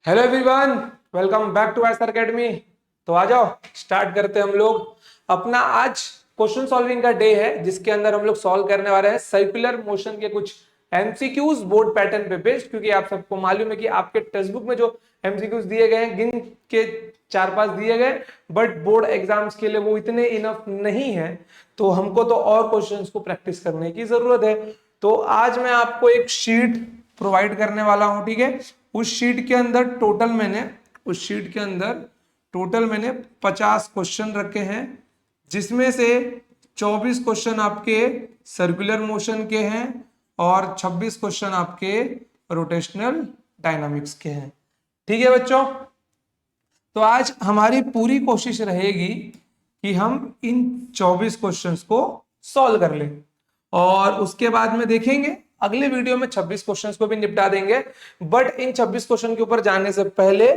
Hello everyone, welcome back to ISR academy. तो आ जाओ, स्टार्ट करते हैं हम लोग अपना। आज क्वेश्चन सॉल्विंग का डे है जिसके अंदर हम लोग सॉल्व करने वाले हैं सर्कुलर मोशन के कुछ एमसीक्यूज बोर्ड पैटर्न पे बेस्ड। क्योंकि आप सबको मालूम है कि आपके टेक्स्ट बुक में जो एमसीक्यूज दिए गए हैं गिन के 4-5 दिए गए, बट बोर्ड एग्जाम्स के लिए वो इतने इनफ नहीं है, तो हमको तो और क्वेश्चंस को प्रैक्टिस करने की जरूरत है। तो आज मैं आपको एक शीट प्रोवाइड करने वाला हूं, ठीक है। उस शीट के अंदर टोटल मैंने 50 क्वेश्चन रखे हैं, जिसमें से 24 क्वेश्चन आपके सर्कुलर मोशन के हैं और 26 क्वेश्चन आपके रोटेशनल डायनामिक्स के हैं। ठीक है बच्चों, तो आज हमारी पूरी कोशिश रहेगी कि हम इन 24 क्वेश्चंस को सॉल्व कर लें और उसके बाद में देखेंगे अगले वीडियो में 26 क्वेश्चंस को भी निपटा देंगे। बट इन 26 क्वेश्चन के ऊपर जाने से पहले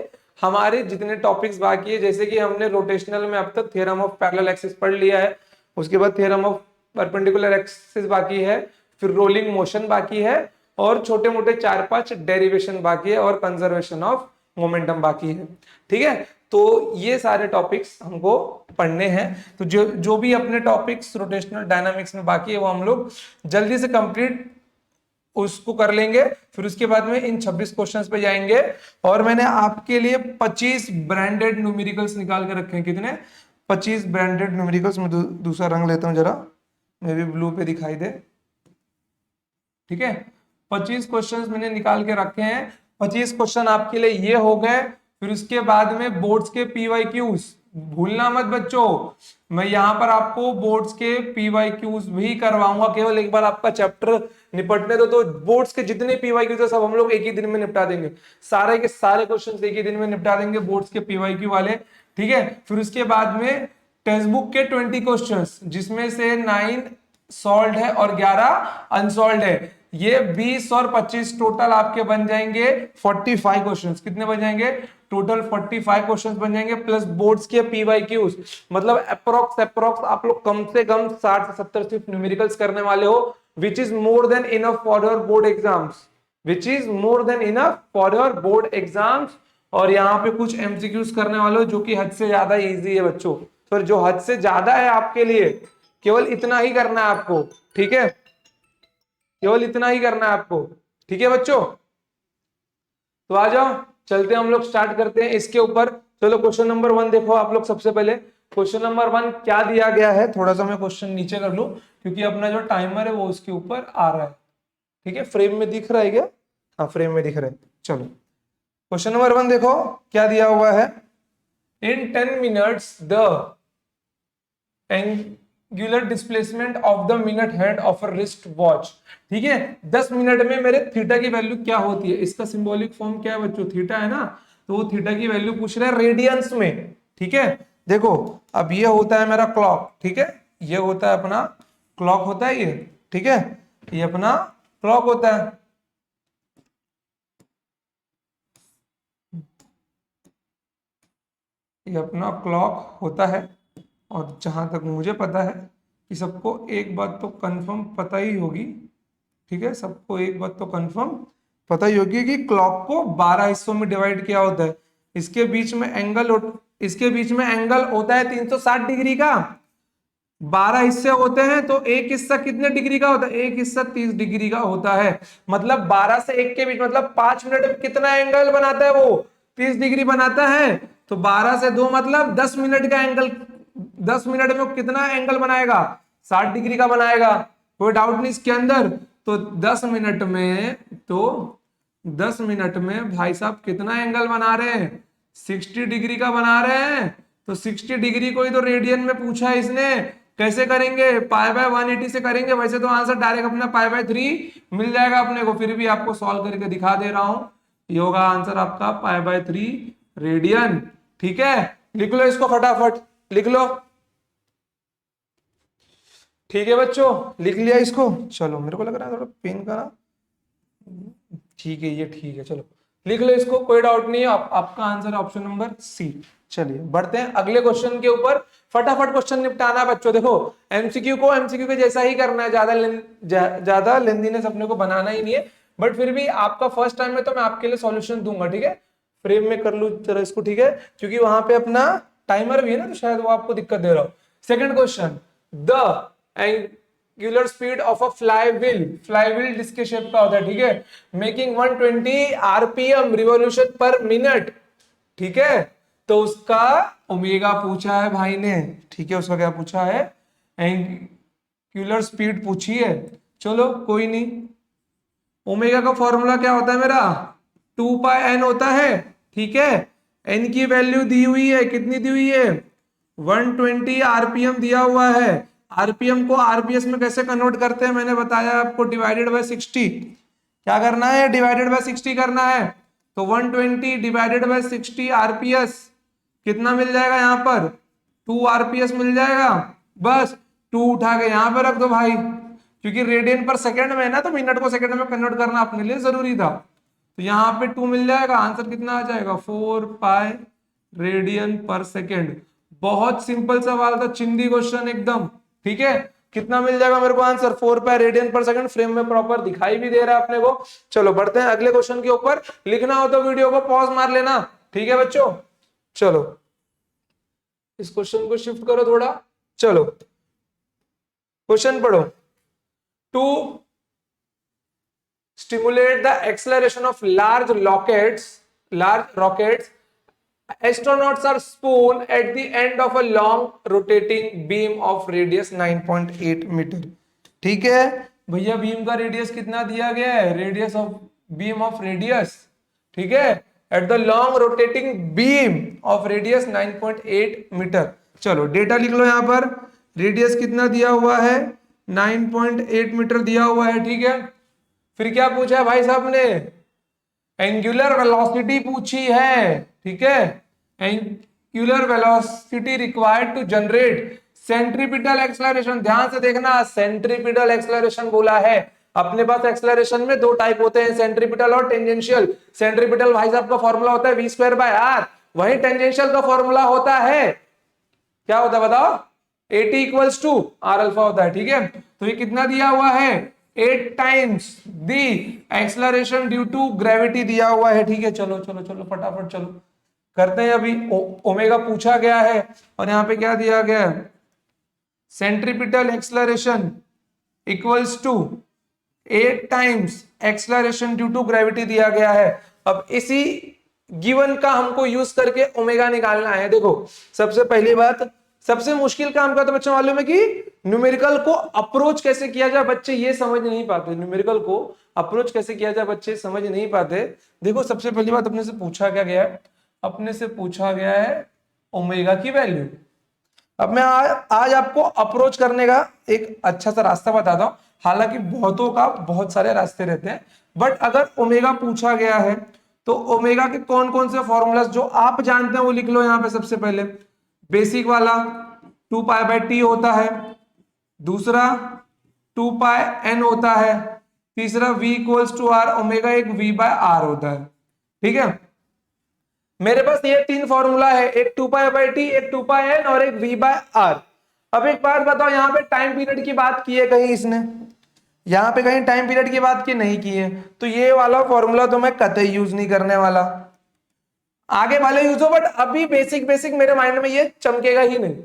हमारे जितने टॉपिक्स बाकी है, जैसे कि हमने रोटेशनल में अब तक थ्योरम ऑफ पैरेलल एक्सिस पढ़ लिया है, उसके बाद थ्योरम ऑफ परपेंडिकुलर एक्सिस बाकी है, फिर रोलिंग मोशन बाकी है और छोटे मोटे 4-5 डेरिवेशन बाकी है और कंजर्वेशन ऑफ मोमेंटम बाकी है। ठीक है, तो ये सारे टॉपिक्स हमको पढ़ने हैं। तो जो जो भी अपने टॉपिक्स रोटेशनल डायनामिक्स में बाकी है वो हम लोग जल्दी से कंप्लीट उसको कर लेंगे। फिर उसके बाद में इन 26 क्वेश्चंस पे जाएंगे और मैंने आपके लिए 25 ब्रांडेड न्यूमेरिकल्स निकाल के रखे हैं। कितने? 25 ब्रांडेड न्यूमेरिकल्स। में दूसरा रंग लेता हूं जरा, मे भी ब्लू पे दिखाई दे। ठीक है, 25 क्वेश्चंस मैंने निकाल के रखे हैं। 25 क्वेश्चन आपके लिए ये हो गए। फिर उसके बाद में बोर्ड्स के पीवाईक्यूज भूलना मत बच्चों, मैं यहाँ पर आपको बोर्ड्स के पीवाईक्यूज भी करवाऊंगा। केवल एक बार आपका चैप्टर निपटने दो, तो बोर्ड्स के जितने पीवाईक्यूज है सब हम लोग एक ही दिन में निपटा देंगे। सारे के सारे क्वेश्चन एक ही दिन में निपटा देंगे बोर्ड्स के पीवाईक्यू वाले। ठीक है, फिर उसके बाद में टेक्स्ट बुक के 20 क्वेश्चन, जिसमें से 9 सॉल्व है और 11 अनसॉल्व है। ये 20 और 25 टोटल आपके बन जाएंगे 45 क्वेश्चंस। कितने बन जाएंगे? टोटल 45 क्वेश्चंस बन जाएंगे, प्लस बोर्ड्स के पीवाईक्यूज। मतलब अप्रोक्स आप लोग कम से कम 60 से 70 सिर्फ न्यूमेरिकल्स करने वाले हो, which is more than enough for your board exams. और यहाँ पे कुछ एमसीक्यूज करने वाले हो जो कि हद से ज्यादा इजी है बच्चों। तो जो हद से ज्यादा है आपके लिए, केवल इतना ही करना है आपको। ठीक है, केवल इतना ही करना है आपको। ठीक है बच्चों, तो आ जाओ, चलते हम लोग स्टार्ट करते हैं इसके ऊपर। चलो क्वेश्चन नंबर 1 देखो आप लोग। सबसे पहले क्वेश्चन नंबर 1 क्या दिया गया है, थोड़ा सा मैं क्वेश्चन नीचे कर लूं क्योंकि अपना जो टाइमर है वो उसके ऊपर आ रहा है। ठीक है, फ्रेम में दिख रहा है क्या? हाँ, फ्रेम में दिख रहा है। चलो क्वेश्चन नंबर 1 देखो क्या दिया हुआ है। इन 10 minutes the angular displacement of the minute hand of a wrist watch. ठीक है, 10 मिनट में मेरे थीटा की वैल्यू क्या होती है? इसका सिंबॉलिक फॉर्म क्या है बच्चों? थीटा है ना, तो वो थीटा की वैल्यू पूछ रहा है रेडियंस में। ठीक है, देखो अब ये होता है मेरा क्लॉक। ठीक है, ये होता है अपना क्लॉक होता है ये। ठीक है, ये अपना क्लॉक होता है। ये अपना क्लॉक होता है। और जहां तक मुझे पता है कि सबको एक बात तो कंफर्म पता ही होगी। ठीक है, सबको एक बात तो कंफर्म पता ही होगी कि क्लॉक को 12 हिस्सों में डिवाइड किया होता है। इसके बीच में एंगल होता है 360 डिग्री का। 12 हिस्से होते हैं तो एक हिस्सा कितने डिग्री का होता है? एक हिस्सा 30 डिग्री का होता है। मतलब 12 से 1 के बीच, मतलब 5 मिनट में कितना एंगल बनाता है वो? 30 डिग्री बनाता है। तो 12 से 2 मतलब 10 मिनट का एंगल। 10 मिनट में कितना एंगल बनाएगा? 60 डिग्री का बनाएगा। कोई डाउट नहीं इसके अंदर। तो 10 मिनट में भाई साहब कितना एंगल बना रहे हैं? 60 डिग्री का बना रहे हैं। तो 60 डिग्री को ही तो रेडियन में पूछा है इसने। कैसे करेंगे? पाई बाय 180 से करेंगे। वैसे तो आंसर डायरेक्ट अपना पाई बाय 3 मिल जाएगा अपने को, फिर भी आपको सॉल्व करके दिखा दे रहा हूं। ये होगा आंसर आपका पाई बाय 3 रेडियन। ठीक है, लिख लो इसको, फटाफट लिख लो। ठीक है बच्चों, लिख लिया इसको? चलो, मेरे को लग रहा है थोड़ा पेन का ना। ठीक है, ये ठीक है। चलो लिख लो इसको, कोई डाउट नहीं है। आपका आंसर ऑप्शन नंबर सी। चलिए बढ़ते हैं अगले क्वेश्चन के ऊपर। फटाफट क्वेश्चन निपटाना बच्चों। देखो एमसीक्यू को एमसीक्यू के जैसा ही करना है, ज्यादा लेंथीनेस अपने को बनाना ही नहीं है। बट फिर भी आपका फर्स्ट टाइम है तो मैं आपके लिए सॉल्यूशन दूंगा। ठीक है, फ्रेम में कर लूं जरा इसको, ठीक है, क्योंकि वहां पे अपना टाइमर भी है ना, तो शायद वो आपको दिक्कत दे रहा हो। Second question, the angular speed of a flywheel disc shape का होता है, ठीक है, making 120 RPM revolution per minute, ठीक है, तो उसका ओमेगा पूछा है भाई ने, ठीक है, उसका क्या पूछा है, एंगुलर स्पीड पूछी है। चलो कोई नहीं, ओमेगा का फॉर्मूला क्या होता है मेरा, 2πn होता है, ठीक है, एन की वैल्यू दी हुई है, कितनी दी हुई है, 120 आरपीएम दिया हुआ है। आरपीएम को आरपीएस में कैसे कन्वर्ट करते हैं मैंने बताया आपको, डिवाइडेड बाय 60, क्या करना है, डिवाइडेड बाय 60 करना है, तो 120 डिवाइडेड बाय 60 आरपीएस कितना मिल जाएगा, यहाँ पर 2 आरपीएस मिल जाएगा, बस 2 उठा के यहाँ पे रख दो भाई, क्योंकि रेडियन पर सेकंड में है ना, तो मिनट को सेकंड में कन्वर्ट करना अपने लिए जरूरी था, तो यहाँ पे 2 मिल जाएगा, आंसर कितना आ जाएगा, 4 पाई रेडियन पर सेकेंड। बहुत सिंपल सवाल था, चिंदी क्वेश्चन एकदम, ठीक है, कितना मिल जाएगा मेरे को आंसर, 4 पाई रेडियन पर सेकंड, फ्रेम में प्रॉपर दिखाई भी दे रहा है अपने को। चलो बढ़ते हैं अगले क्वेश्चन के ऊपर, लिखना हो तो वीडियो को पॉज मार लेना, ठीक है बच्चों। चलो इस क्वेश्चन को शिफ्ट करो थोड़ा, चलो क्वेश्चन पढ़ो। To stimulate the acceleration of large rockets, astronauts are spoon at the end of a long rotating beam of radius 9.8 metre, ठीक है भैया, बीम का रेडियस कितना दिया गया है, radius of beam of radius, ठीक है, at the long rotating beam of radius 9.8 metre. चलो डेटा लिख लो यहां पर, रेडियस कितना दिया हुआ है, 9.8 मीटर दिया हुआ है, ठीक है, फिर क्या पूछा है भाई साहब ने, एंगुलर वेलोसिटी पूछी है, ठीक है, angular velocity required to generate centripetal acceleration, ध्यान से देखना, सेंट्रीपिटल एक्सेलरेशन बोला है, अपने पास एक्सेलरेशन में दो टाइप होते हैं, सेंट्रीपिटल और टेंजेंशियल। सेंट्रीपिटल भाई साहब का फॉर्मूला होता है v²/r, वही टेंजेंशियल का फॉर्मूला होता है, क्या होता है बताओ, AT equals to R alpha होता है, ठीक है, तो ये कितना दिया हुआ है, 8 times the acceleration due to gravity दिया हुआ है, ठीक है, चलो चलो चलो फटाफट चलो करते हैं, अभी ओमेगा पूछा गया है और यहाँ पे क्या दिया गया है, centripetal acceleration equals to 8 times acceleration due to gravity दिया गया है। अब इसी गिवन का हमको यूज करके ओमेगा निकालना है। देखो सबसे पहली बात, सबसे मुश्किल काम का तो बच्चों मालूम है कि न्यूमेरिकल को अप्रोच कैसे किया जाए, बच्चे ये समझ नहीं पाते, न्यूमेरिकल को अप्रोच कैसे किया जाए बच्चे समझ नहीं पाते। देखो सबसे पहली बात अपने से पूछा क्या गया है, अपने से पूछा गया है ओमेगा की वैल्यू। अब मैं आज आपको अप्रोच करने का एक अच्छा सा रास्ता बताता हूं, हालांकि बहुतों का बहुत सारे रास्ते रहते हैं, बट अगर ओमेगा पूछा गया है तो ओमेगा के कौन कौन से फॉर्मूलाज जो आप जानते हैं वो लिख लो यहाँ पे। सबसे पहले बेसिक वाला 2π/t होता है, दूसरा 2πn होता है, तीसरा v equals to r, omega एक v/r होता है, ठीक है। मेरे पास ये 3 फॉर्मूला है, एक 2π/t, एक 2πn और एक v/r। अब एक बात बताओ, यहाँ पे टाइम पीरियड की बात की है कहीं इसने, यहाँ पे कहीं टाइम पीरियड की बात की नहीं की है, तो ये वाला फॉर्मूला तो मैं कतई यूज नहीं करने वाला, आगे वाले यूज हो, बट अभी बेसिक मेरे माइंड में ये चमकेगा ही नहीं।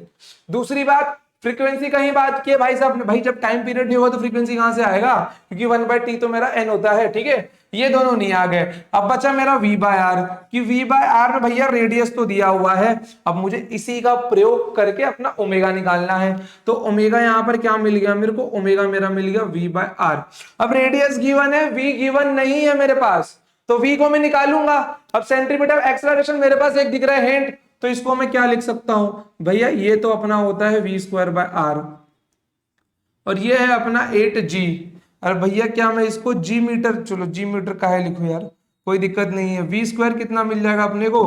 दूसरी बात, फ्रीक्वेंसी का ही बात की है भाई साहब ने, भाई जब टाइम पीरियड नहीं होगा तो फ्रीक्वेंसी कहां से आएगा, क्योंकि 1/t तो मेरा n होता है, ठीक है, ये दोनों नहीं आ गए। अब बचा मेरा v/r, कि v/r में भैया रेडियस तो दिया हुआ है, अब मुझे इसी का प्रयोग करके अपना ओमेगा निकालना है, तो ओमेगा यहां पर क्या मिल गया मेरे को, ओमेगा मेरा मिल गया v/r। अब रेडियस गिवन है, v गिवन नहीं है मेरे पास, तो v को मैं निकालूंगा। अब सेंट्रीपिटल एक्सेलरेशन मेरे पास एक दिख रहा है हिंट, तो इसको मैं क्या लिख सकता हूं भैया, ये तो अपना होता है v²/r और ये है अपना 8g, और भैया क्या मैं इसको g मीटर, चलो g मीटर काहे लिखूं यार, कोई दिक्कत नहीं है, v² कितना मिल जाएगा अपने को,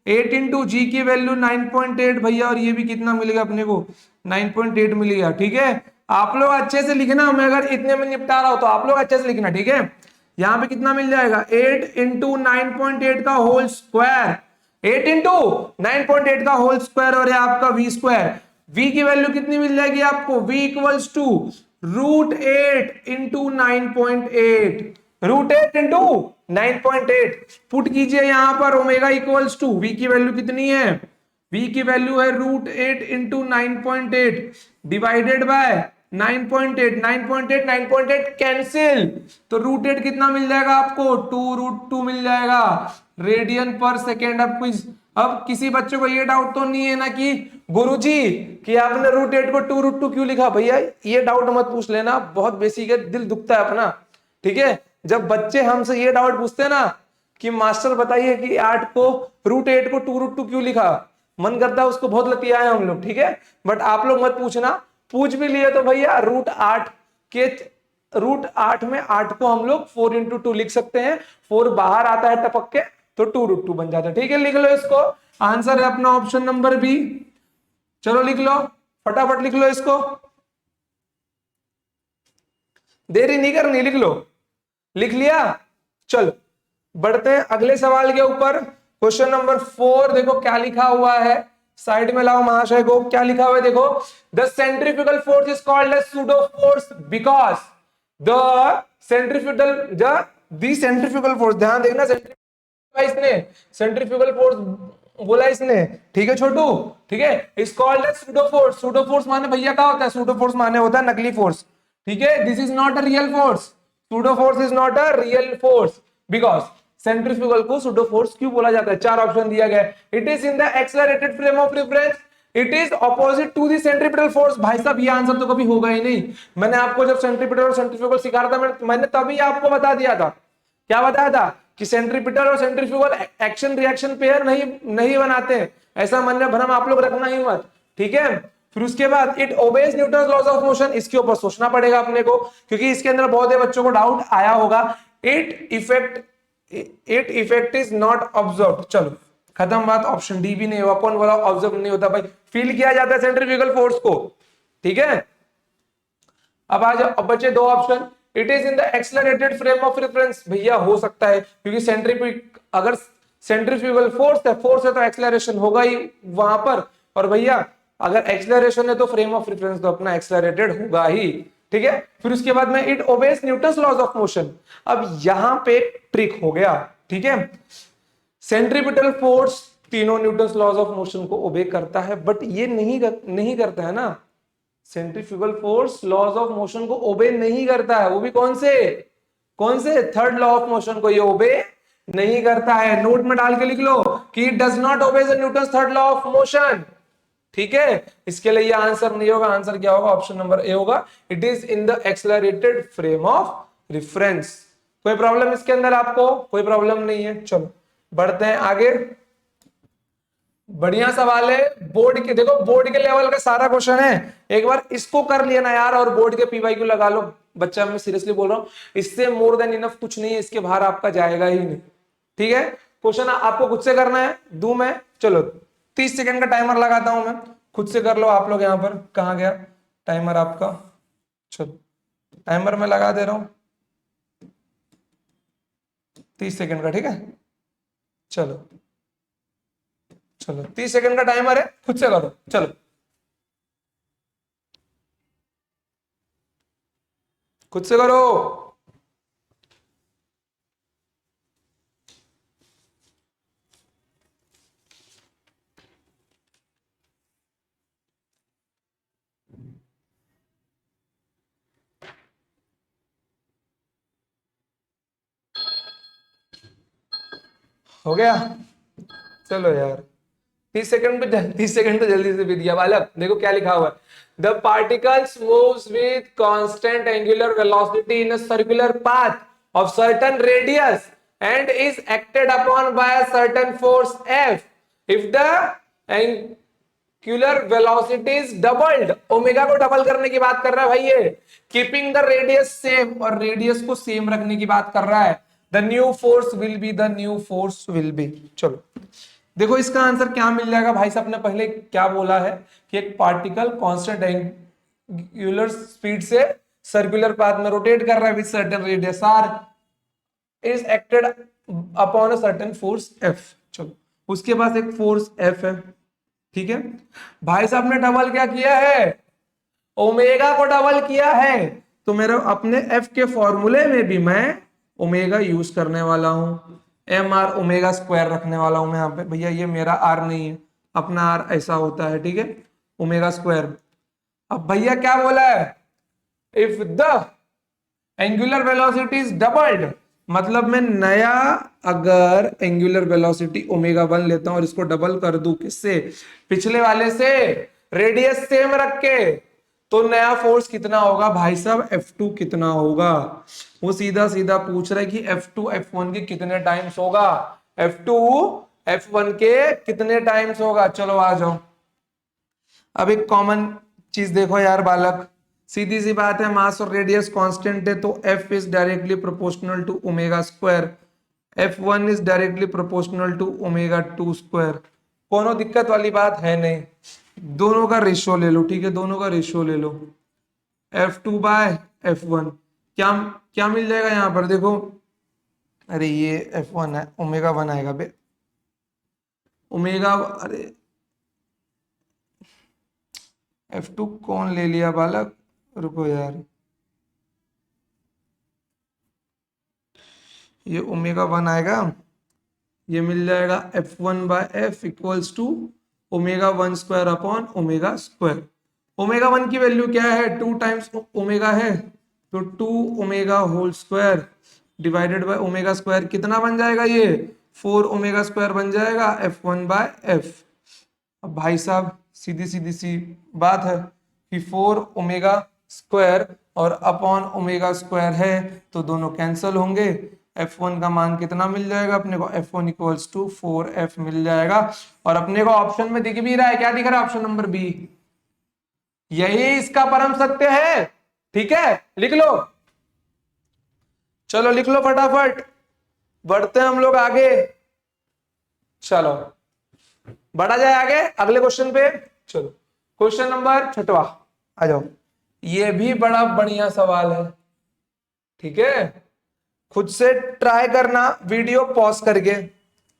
8 इंटू जी की वैल्यू 9.8 भैया, और ये भी कितना मिलेगा अपने को 9.8 मिलेगा, ठीक है। आप लोग अच्छे से लिखना, मैं अगर इतने में निपटा रहा हूं तो आप लोग अच्छे से लिखना, ठीक है। यहां पे कितना मिल जाएगा, 8 इंटू 9.8 का होल स्क्वायर, 8 इंटू 9.8 का होल स्क्वायर, और ये आपका v², v की वैल्यू कितनी मिल जाएगी आपको, v equals to √8 into 9.8, √8 into 9.8 put कीजिए यहां पर ओमेगा इक्वल्स टू v की वैल्यू कितनी है, v की वैल्यू है √8 इंटू 9.8 डिवाइडेड बाय 9.8 कैंसिल, तो √8 कितना मिल जाएगा आपको 2√2 मिल जाएगा रेडियन पर सेकेंड। अब किसी बच्चे को ये डाउट तो नहीं है ना कि गुरुजी कि आपने √8 को 2√2 क्यों लिखा, भैया ये डाउट मत पूछ लेना, बहुत बेसिक है, दिल दुखता है अपना, ठीक है। जब बच्चे हमसे ये डाउट पूछते हैं ना कि मास्टर बताइए कि 8 को √8 को 2√2 क्यों लिखा, मन करता है उसको बहुत लतिया है हम लोग, ठीक है। बट आप लोग मत पूछना, पूछ भी लिए तो भैया √8 में 8 को हम लोग 4 × 2 लिख सकते हैं, 4 बाहर आता है टपक के तो 2√2 बन जाता है, ठीक है। लिख लो इसको, आंसर है अपना ऑप्शन नंबर बी। चलो लिख लो, फटाफट लिख लो इसको, देरी नहीं करनी, लिख लो। लिख लिया, चलो बढ़ते हैं अगले सवाल के ऊपर। क्वेश्चन नंबर 4 देखो क्या लिखा हुआ है, साइड में लाओ महाशय को, क्या लिखा हुआ है देखो, the centrifugal force is called as pseudo force because the centrifugal force, ध्यान देखना, इसने सेंट्रीफ्यूगल फोर्स बोला इसने, ठीक है छोटू, ठीक है। Is called as pseudo force, pseudo force माने भैया क्या होता है, सूडो फोर्स माने होता है नकली फोर्स, ठीक है। This is not a real force, pseudo force is not a real force because centrifugal को सूडो फोर्स क्यों बोला जाता है, 4 ऑप्शन दिया गया है। It is in the accelerated frame of reference, it is opposite to the centripetal force. भाई साहब ये आंसर तो कभी होगा ही नहीं, मैंने आपको जब सेंट्रीपिटल और सेंट्रीफ्यूगल सिखा रहा था मैंने तभी आपको बता दिया था, क्या बताया था कि सेंट्रीपिटल और सेंट्रीफ्यूगल एक्शन रिएक्शन पेयर नहीं बनाते, ऐसा मन में भ्रम आप लोग रखना ही मत, ठीक है। फिर उसके बाद it obeys Newton laws of motion, इसके ऊपर सोचना पड़ेगा अपने को क्योंकि इसके अंदर बहुत बच्चों को डाउट आया होगा। It effect is not observe, चलो खत्म बात, ऑप्शन डी भी नहीं होगा, कौन बोला ऑब्जर्व नहीं होता भाई, फील किया जाता है सेंट्रीफ्यूगल फोर्स को, ठीक है। अब आ जाओ, अब बचे 2 option, it is in the accelerated frame of reference, भैया हो सकता है क्योंकि अगर सेंट्रीफ्यूगल फोर्स है तो एक्सेलरेशन होगा ही वहां पर, और भैया अगर एक्सेलरेशन है तो फ्रेम ऑफ रेफरेंस तो अपना एक्सेलरेटेड होगा ही, ठीक है। फिर उसके बाद में it obeys Newton's laws of motion, अब यहां पे ट्रिक हो गया, ठीक है। सेंट्रीपिटल फोर्स तीनों न्यूटन्स लॉज ऑफ मोशन को ओबे करता है, बट ये नहीं करता है ना, centrifugal force laws of motion को ओबे नहीं करता है, वो भी कौन से थर्ड लॉ ऑफ मोशन को ये ओबे नहीं करता है। नोट में डाल के लिख लो कि it does not obey the Newton's third law of motion, ठीक है। इसके लिए ये आंसर नहीं होगा, आंसर क्या होगा, ऑप्शन नंबर ए होगा, it is in the accelerated frame of reference. कोई प्रॉब्लम इसके अंदर आपको, कोई प्रॉब्लम नहीं है। चलो बढ़ते हैं आगे, बढ़िया सवाल है, बोर्ड के देखो, बोर्ड के लेवल का सारा क्वेश्चन है, एक बार इसको कर लिया ना यार और बोर्ड के पीवाईक्यू लगा लो, बच्चा मैं सीरियसली बोल रहा हूं, इससे मोर देन इनफ कुछ नहीं है, इसके बाहर आपका जाएगा ही नहीं, ठीक है। क्वेश्चन आपको खुद से करना है, दू मैं, चलो 30 सेकंड का टाइमर लगाता हूं मैं, खुद से कर लो आप लोग। यहां पर कहां गया टाइमर आपका, चलो टाइमर मैं लगा दे रहा हूं 30 सेकंड का, ठीक है। चलो 30 सेकंड का टाइमर है, खुद से करो, चलो खुद से करो। हो गया, चलो यार 30 सेकंड तो जल्दी से बीत गया। बालक देखो क्या लिखा हुआ है, the particles moves with constant angular velocity in a circular path of certain radius and is acted upon bye a certain force F if the angular velocity is doubled, omega को डबल करने की बात कर रहा है भाई ये, keeping the radius same, और रेडियस को सेम रखने की बात कर रहा है, the new force will be, चलो देखो इसका आंसर क्या मिल जाएगा भाई साहब ने पहले क्या बोला है कि एक पार्टिकल कांस्टेंट एंगुलर स्पीड से सर्कुलर पाथ में रोटेट कर रहा है with certain radius R is acted upon a certain force F, चलो उसके पास एक फोर्स एफ है, ठीक है। भाई साहब ने डबल क्या किया है, ओमेगा को डबल किया है, तो मेरे अपने एफ के फॉर्मूले में भी मैं ओमेगा यूज करने वाला हूं, एम आर ओमेगा स्क्वायर रखने वाला हूं मैं यहाँ पे। भैया ये मेरा आर नहीं है, अपना आर ऐसा होता है, ठीक है, ओमेगा स्क्वायर। अब भैया क्या बोला है, if the angular velocity is doubled, मतलब मैं नया अगर एंगुलर वेलोसिटी ओमेगा 1 लेता हूं और इसको डबल कर दूं किससे, पिछले वाले से, रेडियस सेम रख के, तो नया फोर्स कितना होगा भाई साहब, F2 कितना होगा। वो सीधा सीधा पूछ रहा है कि F2 F1 के कितने टाइम्स होगा, F2 F1 के कितने टाइम्स होगा। चलो आ जाओ, अब एक कॉमन चीज देखो यार बालक, सीधी सी बात है, मास और रेडियस कांस्टेंट है तो F is directly proportional to omega square, F1 is directly proportional to omega 2 square. कोनो दिक्कत वाली बात है नहीं, दोनों का रेशियो ले लो, ठीक है, दोनों का रेशियो ले लो, F2 बाय F1। क्या क्या मिल जाएगा यहां पर देखो, अरे ये F1 है, ओमेगा 1 आएगा बे, ओमेगा, अरे F2 कौन ले लिया बालक, रुको यार, ये ओमेगा 1 आएगा, ये मिल जाएगा F1 by F equals to omega 1 square upon omega square. Omega 1 की वैल्यू क्या है, 2 टाइम्स ओमेगा है, तो 2 omega whole square divided by omega square, कितना बन जाएगा ये, 4 ओमेगा स्क्वायर बन जाएगा F1 बाय F। अब भाई साहब सीधी सीधी सी बात है कि 4 ओमेगा स्क्वायर और अपॉन ओमेगा स्क्वायर है तो दोनों कैंसिल होंगे, F1 का मान कितना मिल जाएगा अपने को, F1 इक्वल्स टू 4F मिल जाएगा। और अपने को ऑप्शन में दिख भी रहा है, क्या दिख रहा है, ऑप्शन नंबर बी, यही इसका परम सत्य है, ठीक है, लिख लो, चलो लिख लो फटाफट, बढ़ते हैं हम लोग आगे, चलो बढ़ा जाए आगे अगले क्वेश्चन पे। चलो क्वेश्चन नंबर 6वां आ जाओ, ये भी बड़ा बढ़िया सवाल है, ठीक है, खुद से ट्राई करना, वीडियो पॉज करके,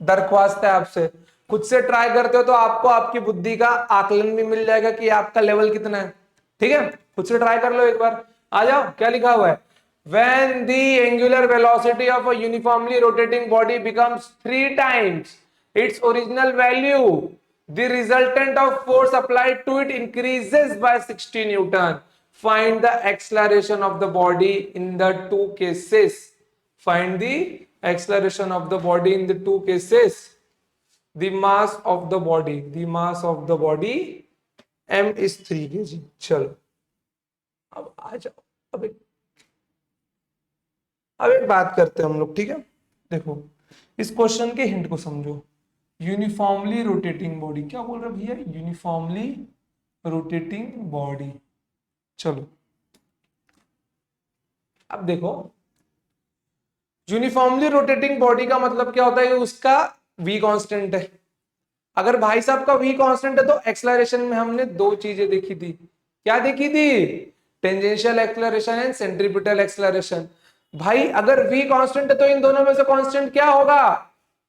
दरख्वास्त है आपसे, खुद से ट्राई करते हो तो आपको आपकी बुद्धि का आकलन भी मिल जाएगा कि आपका लेवल कितना है, ठीक है, खुद से ट्राई कर लो एक बार। आ जाओ, क्या लिखा हुआ है, when the angular velocity of a uniformly rotating body becomes 3 times its original value, the resultant of force applied to it increases by 60 Newton. Find the acceleration of the body in the two cases. Find the acceleration of the body in the two cases. The mass of the body m is 3 kg। चलो अब आ जाओ, अब एक बात करते हैं हम लोग, ठीक है, देखो इस क्वेश्चन के हिंट को समझो, यूनिफॉर्मली रोटेटिंग बॉडी, क्या बोल रहे भैया, यूनिफॉर्मली रोटेटिंग बॉडी। चलो अब देखो, यूनिफॉर्मली रोटेटिंग बॉडी का मतलब क्या होता है, उसका v कांस्टेंट है। अगर भाई साहब का v कांस्टेंट है तो एक्सेलरेशन में हमने दो चीजें देखी थी, क्या देखी थी, tangential acceleration and centripetal acceleration. भाई अगर v कांस्टेंट है तो इन दोनों में से कांस्टेंट क्या होगा,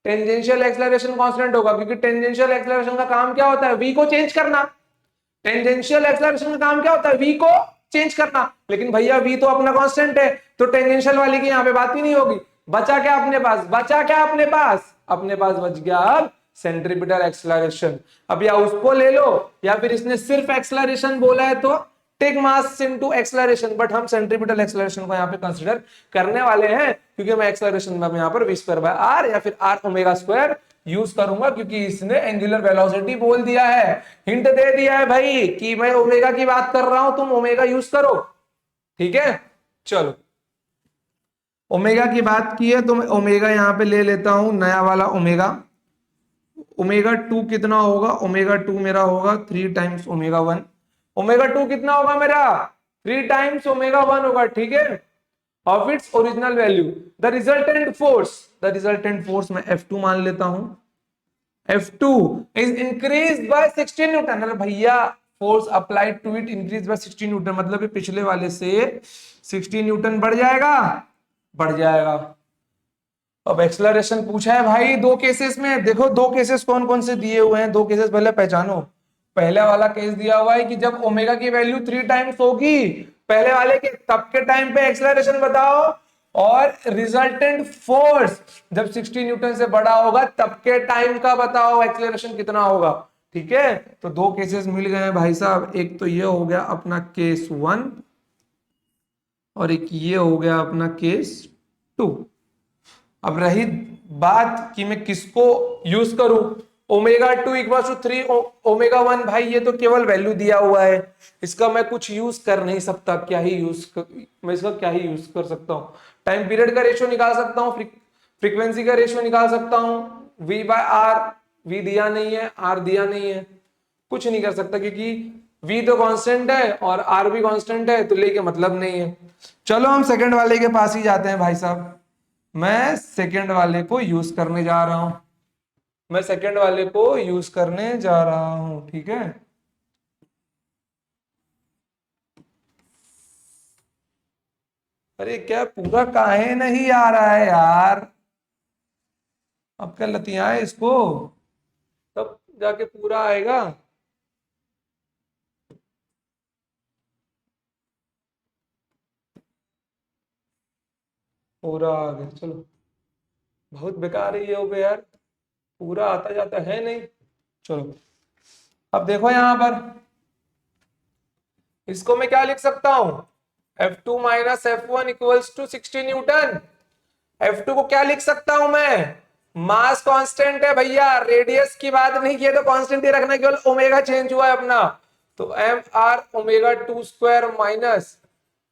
टेंजेंशियल एक्सेलरेशन कांस्टेंट होगा, क्योंकि टेंजेंशियल एक्सेलरेशन का काम क्या होता है, v को चेंज करना, टेंजेंशियल एक्सेलरेशन का काम क्या होता है, v को चेंज करना। लेकिन भैया v तो अपना कांस्टेंट है, तो टेंजेंशियल वाली की यहाँ पे बात ही नहीं होगी। बचा क्या अपने पास, बचा क्या अपने पास, अपने पास बच गया अब सेंट्रीपिटल एक्सेलरेशन। अब या उसको ले लो या फिर इसने सिर्फ एक्सेलरेशन बोला है तो take mass into acceleration, but हम सेंट्रीपिटल एक्सेलरेशन को यहाँ पे कंसीडर करने वाले हैं, क्योंकि मैं एक्सेलरेशन में यहाँ पर v स्क्वायर बाय r या फिर r ओमेगा स्क्वायर यूज करूंगा, क्योंकि इसने एंगुलर वेलोसिटी बोल दिया है, हिंट दे दिया है भाई कि मैं ओमेगा की बात कर रहा हूं, तुम ओमेगा यूज करो, ठीक है। चलो ओमेगा की बात की है तो मैं ओमेगा यहां पे ले लेता हूं, नया वाला ओमेगा, ओमेगा 2 कितना होगा, ओमेगा 2 मेरा होगा 3 टाइम्स ओमेगा 1, ओमेगा 2 कितना होगा मेरा, 3 टाइम्स ओमेगा 1 होगा, ठीक है, of its original value. The resultant force मैं F2 मान लेता हूं, F2 is increase by 16 newton. अरे भैया force applied to it increase by 16 newton, मतलब ये पिछले वाले से 16 न्यूटन बढ़ जाएगा, बढ़ जाएगा। अब एक्सेलरेशन पूछा है भाई दो केसेस में, देखो दो केसेस कौन कौन से दिए हुए हैं, दो केसेस पहले पहचानो। पहले वाला केस दिया हुआ है कि जब ओमेगा की वैल्यू 3 टाइम्स होगी पहले वाले के, तब के टाइम पे एक्सेलरेशन बताओ, और रिजल्टेंट फोर्स जब 60 न्यूटन से बड़ा होगा तब के टाइम का बताओ एक्सेलरेशन कितना होगा। ठीक है, तो दो केसेस मिल गए हैं भाई साहब, एक तो ये हो गया अपना केस 1 और एक ये हो गया अपना केस 2। अब रही बात कि मैं किसको यूज करूं, ओमेगा 2 इक्वल टू 3 ओमेगा 1, भाई ये तो केवल वैल्यू दिया हुआ है, इसका मैं कुछ यूज कर नहीं सकता। क्या ही मैं इसका क्या ही यूज कर सकता हूँ, टाइम पीरियड का रेशियो निकाल सकता हूँ, फ्रीक्वेंसी का रेशियो निकाल सकता हूँ, वी बाय आर, वी दिया नहीं है, आर दिया नहीं है, कुछ नहीं कर सकता क्योंकि v तो कांस्टेंट है और r भी कांस्टेंट है, तो लेके मतलब नहीं है। चलो हम सेकंड वाले के पास ही जाते हैं भाई साहब, मैं सेकंड वाले को यूज करने जा रहा हूं, मैं सेकंड वाले को यूज करने जा रहा हूं। ठीक है, अरे क्या पूरा काहे नहीं आ रहा है यार, अब क्या लतिया है इसको, तब जाके पूरा आएगा। पूरा आ गया, चलो, बहुत बेकार है ये हो गया यार, पूरा आता जाता है नहीं। चलो अब देखो यहां पर, इसको मैं क्या लिख सकता हूं, F2 minus F1 equals to 60 Newton. F2 को क्या लिख सकता हूं मैं, मास कांस्टेंट है भैया, रेडियस की बात नहीं की है तो कांस्टेंट ही रखना, केवल ओमेगा चेंज हुआ है अपना, तो M R omega 2 square minus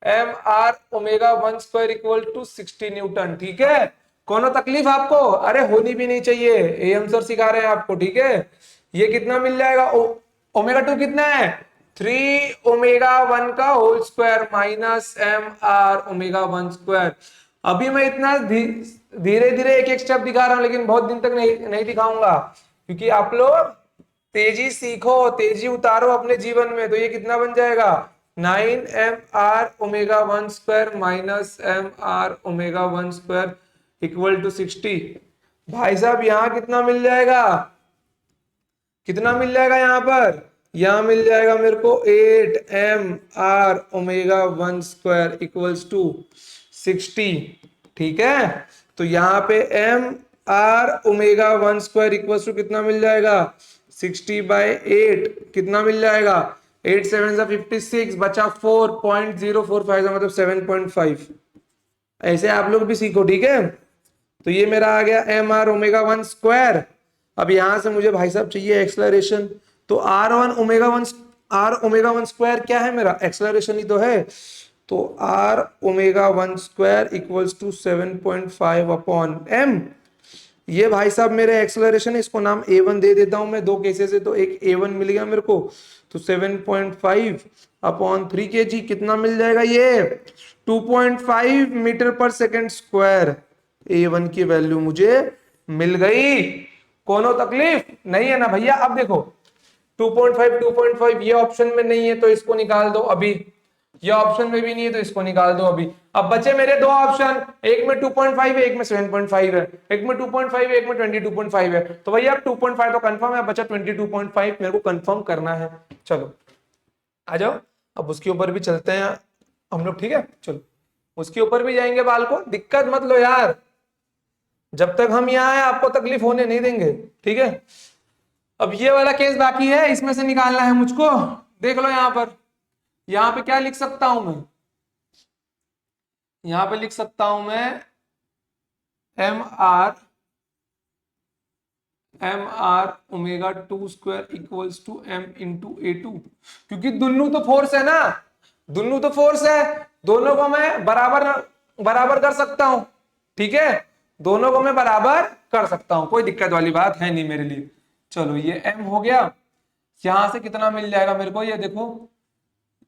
M R omega 1 square equal to 60 newton. ठीक है, कोनो तकलीफ आपको, अरे होनी भी नहीं चाहिए, एम सर सिखा रहे हैं आपको। ठीक है, ये कितना मिल जाएगा, ओमेगा 2 कितना है, 3 ओमेगा 1 का whole square minus M R omega 1 square. अभी मैं इतना धीरे धीरे एक एक स्टेप दिखा रहा हूं, लेकिन बहुत दिन तक नहीं दिखाऊंगा, क्योंकि आप लोग तेजी सीखो, तेजी उतारो अपने जीवन में। तो ये कितना बन जाएगा, 9 M R omega 1 square minus M R omega 1 square equal to 60। भाई साहब यहाँ कितना मिल जाएगा, कितना मिल जाएगा यहाँ पर, यहां मिल जाएगा मेरे को 8 M R omega 1 square equals to 60। ठीक है, तो यहाँ पे M R omega 1 square equals to कितना मिल जाएगा, 60/8 कितना मिल जाएगा, 8 7 56 बचा 4.045 मतलब 7.5। ऐसे आप लोग भी सीखो। ठीक है, तो ये मेरा आ गया एम आर ओमेगा 1 स्क्वायर। अब यहां से मुझे भाई साहब चाहिए एक्सलरेशन, तो आर ओमेगा 1 स्क्वायर क्या है मेरा, एक्सलरेशन ही तो है, तो R omega 1 square equals to 7.5 upon M. ये भाई साहब मेरे एक्सलरेशन है, इसको नाम A1 दे देता हूं मैं, दो केसेस है तो एक A1 मिल गया मेरे को, तो 7.5 अपॉन 3 kg कितना मिल जाएगा, ये 2.5 मीटर पर सेकेंड स्क्वायर। A1 की वैल्यू मुझे मिल गई, कोनो तकलीफ नहीं है ना भैया। अब देखो 2.5 ये ऑप्शन में नहीं है तो इसको निकाल दो अभी, ये ऑप्शन में भी नहीं है तो इसको निकाल दो अभी। अब बचे मेरे दो ऑप्शन, एक में 2.5 है, एक में 7.5 है, एक में 2.5 है, एक में 22.5 है, तो भैया अब 2.5 तो कंफर्म है, बचा 22.5 मेरे को कंफर्म करना है। चलो आ जाओ, अब उसके ऊपर भी चलते हैं हम लोग। ठीक है, चलो उसके ऊपर भी जाएंगे बाल को, दिक्कत मत लो यार, जब तक हम यहाँ हैं आपको तकलीफ होने नहीं देंगे। ठीक है, अब ये वाला केस बाकी है, इसमें से निकालना है मुझको। देख लो यहाँ पर, यहाँ पे क्या लिख सकता हूं मैं, यहां पे लिख सकता हूं मैं M R omega 2 square equals to M into A2, क्योंकि दोनों तो फोर्स है ना, दोनों तो फोर्स है, दोनों को मैं बराबर बराबर कर सकता हूं। ठीक है, दोनों को मैं बराबर कर सकता हूं, कोई दिक्कत वाली बात है नहीं मेरे लिए। चलो ये m हो गया, यहां से कितना मिल जाएगा मेरे को, ये देखो,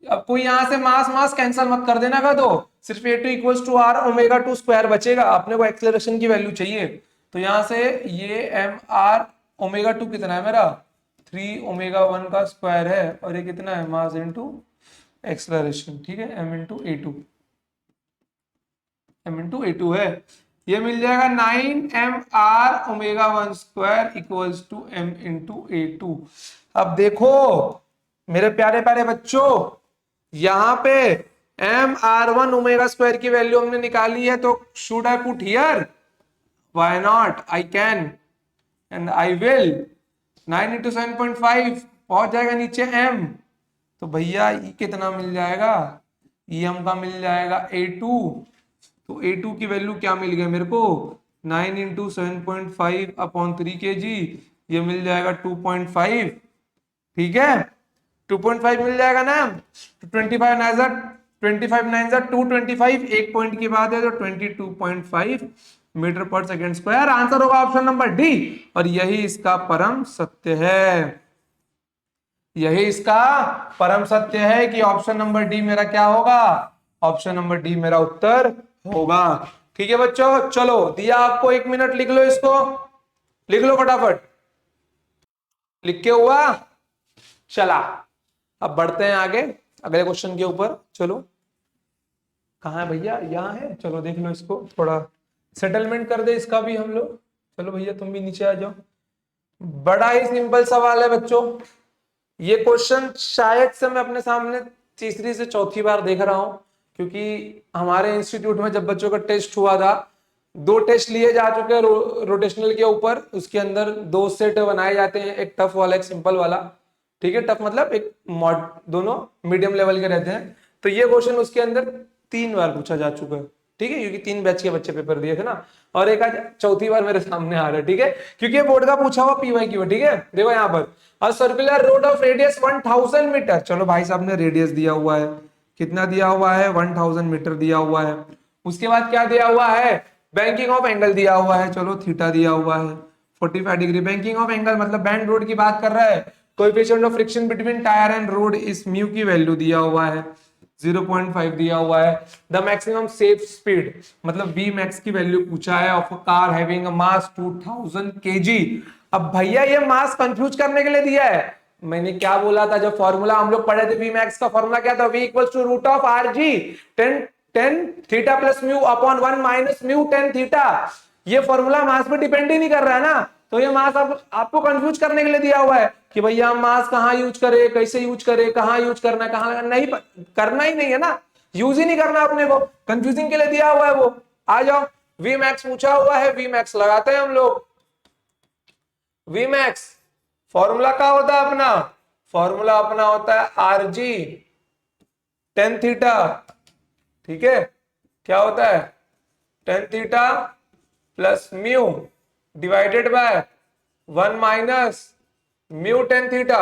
अब कोई यहां से मास मास कैंसिल मत कर देना का, तो सिर्फ A2 equals to R omega 2 square बचेगा, अपने को एक्सेलरेशन की वैल्यू चाहिए। तो यहां से ये एम आर ओमेगा 2 कितना है मेरा, 3 ओमेगा 1 का स्क्वायर है, और ये कितना है मास इनटू एक्सेलरेशन। ठीक है, एम इंटू ए टू है, ये मिल जाएगा 9 M R omega 1 square equals to M into A2। अब देखो मेरे प्यारे प्यारे बच्चों, यहां पे M R one omega square की वैल्यू हमने निकाली है, तो should I put here? Why not, I can and I will. 9 into 7.5 पहुंच जाएगा नीचे m, तो भैया ई कितना मिल जाएगा? ई एम का मिल जाएगा A2। तो A2 की वैल्यू क्या मिल गई मेरे को? 9 इंटू 7.5 अपॉन 3 kg, ये मिल जाएगा 2.5। ठीक है, 2.5 मिल जाएगा ना। तो 25 9 225, एक पॉइंट की बात है तो 22.5 मीटर पर सेकेंड स्क्वायर। आंसर होगा ऑप्शन नंबर डी, और यही इसका परम सत्य है। यही इसका परम सत्य है कि ऑप्शन नंबर डी मेरा क्या होगा? ऑप्शन नंबर डी मेरा उत्तर होगा। ठीक है बच्चों, चलो दिया आपको 1 मिनट, लिख लो इसको, लिख लो फटाफट। लिख के हुआ? चला, अब बढ़ते हैं आगे अगले क्वेश्चन के ऊपर। चलो, कहाँ है भैया? यहाँ है, चलो देख लो इसको, थोड़ा सेटलमेंट कर दे इसका भी हम लोग। चलो भैया तुम भी नीचे आ जाओ। बड़ा ही सिंपल सवाल है बच्चों, ये क्वेश्चन शायद से मैं अपने सामने तीसरी से चौथी बार देख रहा हूं, क्योंकि हमारे इंस्टीट्यूट में जब बच्चों का टेस्ट हुआ था, 2 टेस्ट लिए जा चुके हैं रोटेशनल के ऊपर। उसके अंदर 2 सेट बनाए जाते हैं, एक टफ वाला एक सिंपल वाला। ठीक है, टफ मतलब एक मॉड, दोनों मीडियम लेवल के रहते हैं। तो ये क्वेश्चन उसके अंदर 3 बार पूछा जा चुका है। ठीक है, क्योंकि 3 बैच के बच्चे पेपर दिए थे ना, और एक आज चौथी बार मेरे सामने आ रहा है। ठीक है, क्योंकि ये बोर्ड का पूछा हुआ PYQ है। ठीक है, देखो यहाँ पर, a circular road of radius 1000 metre. चलो भाई साहब ने रेडियस दिया हुआ है, कितना दिया हुआ है? 1000 मीटर दिया हुआ है। उसके बाद क्या दिया हुआ है? बैंकिंग ऑफ एंगल दिया हुआ है, चलो थीटा दिया हुआ है 45 डिग्री। बैंकिंग ऑफ एंगल मतलब बैंड रोड की बात कर रहा है। Coefficient of friction between tyre and road इस म्यू की वैल्यू दिया हुआ है, 0.5 दिया हुआ है। द मैक्सिमम सेफ स्पीड मतलब V मैक्स की वैल्यू पूछा है of a car having a mass 2000 kg। अब भैया ये मास कंफ्यूज करने के लिए दिया है। मैंने क्या बोला था जब फॉर्मूला हम लोग पढ़े थे? V मैक्स का फॉर्मूला क्या था? V equals to root of RG 10 theta plus mu upon 1 minus mu 10 theta. ये फॉर्मूला मास पे डिपेंड ही नहीं कर रहा है ना, तो ये मास आपको कंफ्यूज करने के लिए दिया हुआ है कि भैया हम मास कहाँ यूज करें, कैसे यूज करें, कहाँ यूज करना है, कहाँ नहीं करना ही नहीं है ना, यूज ही नहीं करना अपने को, कंफ्यूजिंग के लिए दिया हुआ है वो। आ जाओ, वी मैक्स पूछा हुआ है, वी मैक्स लगाते हैं हम लोग। वी मैक्स फॉर्मूला क्या होता है अपना? फॉर्मूला अपना होता है RG 10 थीटा। ठीक है, क्या होता है? 10 theta plus mu divided by 1 minus mu 10 theta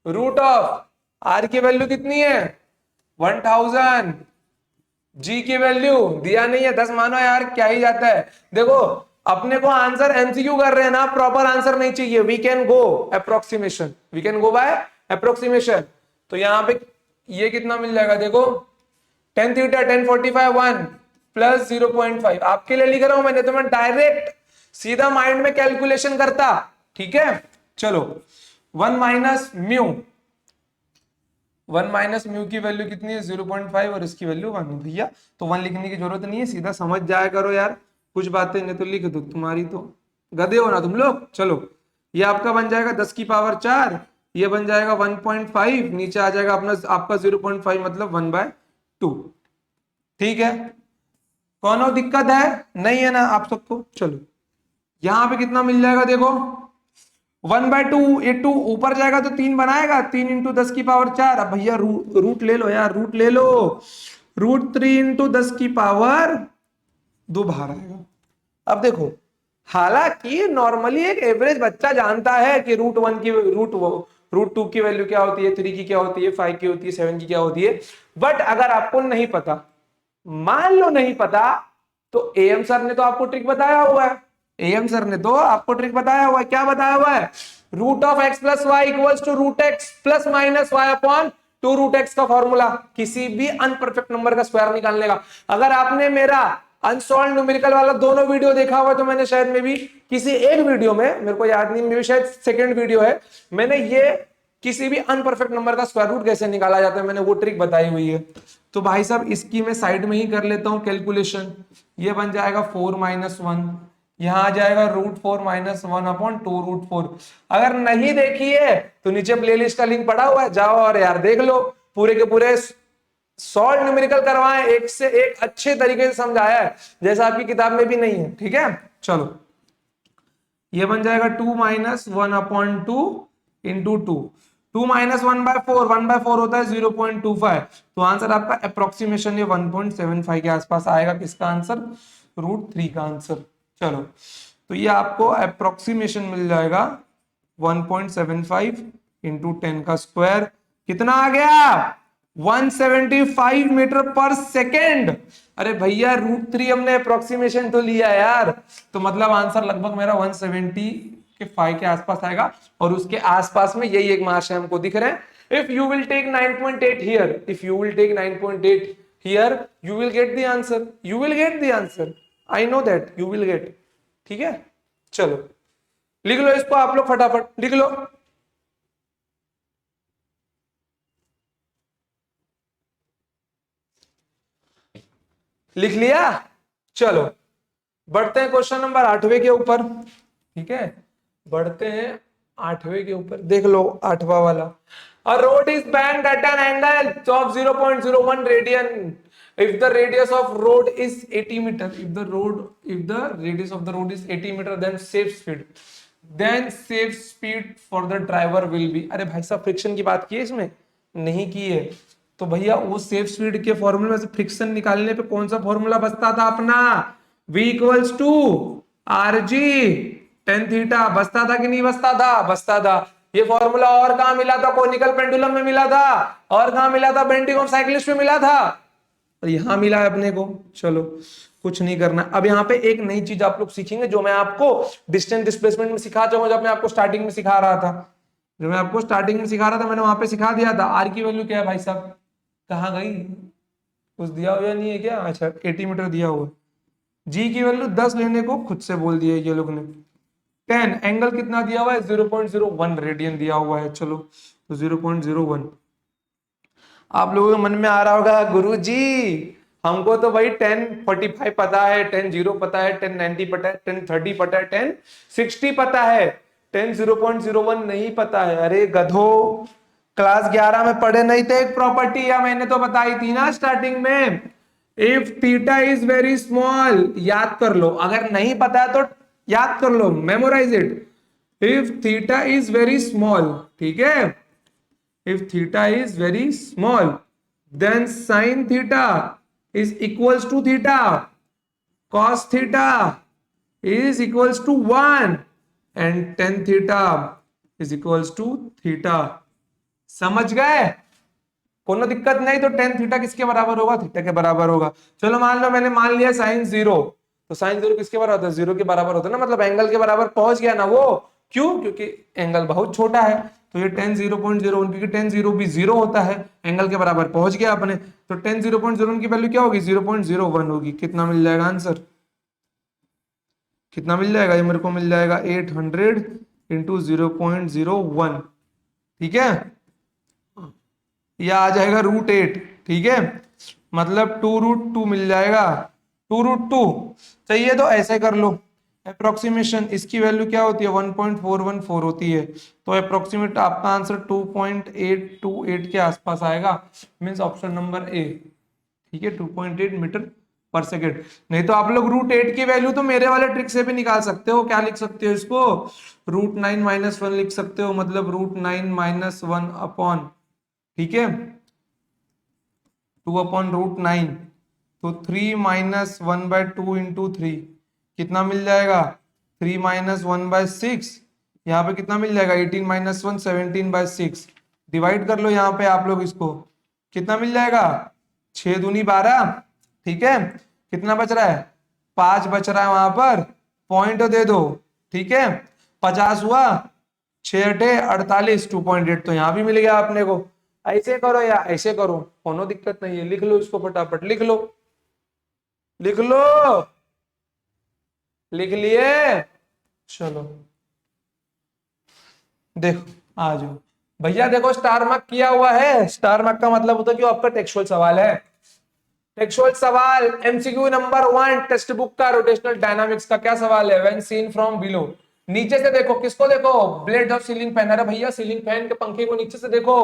root of R की वैल्यू कितनी है? 1000। जी की वैल्यू दिया नहीं है 10 मानो यार, क्या ही जाता है। देखो अपने को आंसर MCQ कर रहे हैं ना, प्रॉपर आंसर नहीं चाहिए। We can go approximation, we can go by approximation. तो यहां पे ये कितना मिल जाएगा? देखो 10 थीटा 1045 1 प्लस 0.5 आपके लिए लिख रहा हूं मैंने, तो मैं डायरेक्ट सीधा माइंड में कैलकुलेशन करता। ठीक है, चलो 1 माइनस म्यू, 1 माइनस म्यू की वैल्यू कितनी है? 0.5 और इसकी वैल्यू 1 भैया, तो 1 लिखने की जरूरत नहीं है, सीधा समझ जाया करो यार, कुछ बातें नहीं तो लिख दो, तुम्हारी तो गधे हो ना तुम लोग। चलो ये आपका बन जाएगा 10 की पावर 4, ये बन जाएगा 1.5, नीचे आ जाएगा अपना आपका 0.5 मतलब 1/2। ठीक है, कौन दिक्कत है? नहीं है ना आप सबको? चलो यहां पे कितना मिल जाएगा? देखो 1/2, ये 2 ऊपर जाएगा तो 3 बनाएगा, 3 इंटू 10 की पावर 4। अब भैया रूट ले लो यार, रूट ले लो, रूट 3 इंटू 10 की पावर 2 बाहर आएगा। अब देखो, हालांकि नॉर्मली एक एवरेज बच्चा जानता है कि रूट 1 की रूट 2 की वैल्यू क्या होती है, 3 की क्या होती है, 5 की होती है, 7 की क्या होती है। बट अगर आपको नहीं पता, मान लो नहीं पता, तो AM सर ने तो आपको ट्रिक बताया हुआ है। AM सर ने तो आपको ट्रिक बताया हुआ है। क्या बताया हुआ है? Root of x plus y equals to root x plus minus y upon 2 root x का फॉर्मूला किसी भी अनपरफेक्ट नंबर का स्क्वायर निकालने का। अगर आपने मेरा अनसॉल्व न्यूमेरिकल वाला दोनों वीडियो देखा हुआ तो मैंने शायद में भी किसी एक वीडियो में, मेरे को याद नहीं, मेरे शायद सेकंड वीडियो है, मैंने ये किसी भी अनपरफेक्ट नंबर का स्क्वायर रूट कैसे निकाला जाता है मैंने वो ट्रिक बताई हुई है। तो भाई साहब इसकी मैं साइड में ही कर लेता हूं कैलकुलेशन। ये बन जाएगा 4 माइनस 1, यहां आ जाएगा रूट 4 माइनस 1 अपॉन 2 रूट 4। अगर नहीं देखी है तो नीचे प्लेलिस्ट का लिंक पड़ा हुआ है, जाओ और यार देख लो, पूरे के पूरे सॉल्व न्यूमेरिकल करवाएं, एक से एक अच्छे तरीके से समझाया है, जैसा आपकी किताब में भी नहीं है। ठीक है, चलो ये बन जाएगा 2 माइनस 1/2 इंटू 2। 2 माइनस 1/4, 1/4 होता है 0.25। तो आंसर आपका अप्रोक्सीमेशन ये 1.75 के आसपास आएगा। किसका आंसर? √3 का आंसर। चलो तो ये आपको अप्रोक्सीमेशन मिल जाएगा 1.75 इंटू 10 का स्क्वायर। कितना आ गया? 175 मीटर पर सेकेंड। अरे भैया √3 हमने अप्रोक्सीमेशन तो लिया यार, तो मतलब आंसर लगभग मेरा 175 के आसपास आएगा। और उसके आसपास में यही एक महाशय हमको दिख रहे हैं। If you will take 9.8 here, if you will take 9.8 here, you will get the answer, you will get the answer, I know that you will get. ठीक है, चलो लिख लो इसको आप लोग, फटाफट लिख लो। लिख लिया? चलो बढ़ते हैं क्वेश्चन नंबर 8वें के ऊपर। ठीक है, बढ़ते हैं 8वें के ऊपर। देख लो 8वां वाला। A road is bent at an angle of 0.01 radian if the radius of road is 80 meter. If the radius of the road is 80 meter, then safe speed for the driver will be। अरे भाई साहब friction की बात की है इसमें? नहीं की है। तो भैया वो सेफ स्पीड के फॉर्मूले में से फ्रिक्शन निकालने पे कौन सा फॉर्मूला बचता था अपना? V equals to RG tan theta. बचता था कि नहीं बचता था? बचता था। ये फॉर्मूला और कहां मिला था? कोनिकल पेंडुलम में मिला था। और कहां मिला था? बेंडिंग ऑफ साइक्लिस्ट में मिला था। और यहां मिला है अपने को। चलो कुछ नहीं करना। अब यहाँ पे एक नई चीज आप लोग सीखेंगे जो मैं आपको डिस्टेंस डिस्प्लेसमेंट में सिखा चाहूंगा, जब मैं आपको स्टार्टिंग में सिखा रहा था। जो मैं आपको स्टार्टिंग में सिखा रहा था मैंने वहां पे सिखा दिया था। आर की वैल्यू क्या है भाई साहब? कहाँ गई? कुछ दिया हुआ नहीं है क्या? अच्छा 80 मीटर दिया हुआ। जी की वैल्यू 10 लेने को खुद से बोल दिया ये लोग ने। 10 एंगल कितना दिया हुआ है? 0.01 रेडियन दिया हुआ है। चलो तो 0.01। आप लोगों के मन में आ रहा होगा गुरु जी हमको तो भाई 1045 पता है, 10 पता है, 1090 पता है, 1030 पता है, 1060 पता है, 10 0.01 नहीं पता है। अरे गधो, क्लास 11 में पढ़े नहीं थे एक प्रॉपर्टी? या मैंने तो बताई थी ना स्टार्टिंग में। If theta is very small, याद कर लो। अगर नहीं पता है तो याद कर लो, memorise it. If theta is very small, ठीक है, if theta is very small, then sin theta is equals to theta, cos theta is equals to 1 and tan theta is equals to theta। समझ गए? कोनो दिक्कत नहीं। तो tan theta किसके बराबर होगा? थीटा के बराबर होगा। चलो मान लो मैंने मान लिया sin 0, तो sin 0 किसके बराबर होता है? 0 के बराबर होता है ना, मतलब एंगल के बराबर पहुंच गया ना वो। क्यों? क्योंकि एंगल बहुत छोटा है। तो ये tan 0.01, क्योंकि tan 0 भी 0 होता है, एंगल के बराबर पहुंच गया अपने। तो tan 0.01 की वैल्यू क्या होगी? 0.01 होगी। कितना मिल जाएगा आंसर? कितना मिल जाएगा? ये मेरे को मिल जाएगा 800 इंटू 0.01। ठीक है, यह आ जाएगा √8। ठीक है, मतलब 2√2 मिल जाएगा। 2√2 चाहिए तो ऐसे कर लो। अप्रोक्सीमेशन इसकी वैल्यू क्या होती है? 1.414 होती है। तो अप्रोक्सीमेट आपका आंसर 2.828 के आसपास आएगा। मीन्स ऑप्शन नंबर ए। ठीक है, 2.8 मीटर पर सेकेंड। नहीं तो आप लोग √8 की वैल्यू तो मेरे वाले ट्रिक से भी निकाल सकते हो। क्या लिख सकते हो इसको? √9 - 1 लिख सकते हो, मतलब √9 - 1 अपॉन, ठीक है, 2/√9। तो 3 - 1/2 इंटू 3 कितना मिल जाएगा? 3 - 1/6। यहाँ पे कितना मिल जाएगा? 18 - 1 17/6। डिवाइड कर लो यहाँ पे आप लोग इसको, कितना मिल जाएगा? 6 दूनी 12। ठीक है, कितना बच रहा है? 5 बच रहा है वहां पर। पॉइंट दे दो। ठीक है, 50 हुआ, 6 8 48, 2.8 तो यहाँ भी मिल गया आपने को। ऐसे करो या ऐसे करो, कोनो दिक्कत नहीं है। लिख लो इसको फटाफट, लिख लो, लिख लो। लिख लिए? चलो देखो, आ जाओ भैया। देखो स्टार मार्क किया हुआ है। स्टार मार्क का मतलब होता है कि आपका टेक्सुअल सवाल है। टेक्सुअल सवाल एमसीक्यू नंबर 1 टेक्स्ट बुक का, रोटेशनल डायनामिक्स का। क्या सवाल है? When seen from below. नीचे से देखो, किसको देखो? Blade of ceiling fan. अरे भैया सीलिंग फैन के पंखे को नीचे से देखो।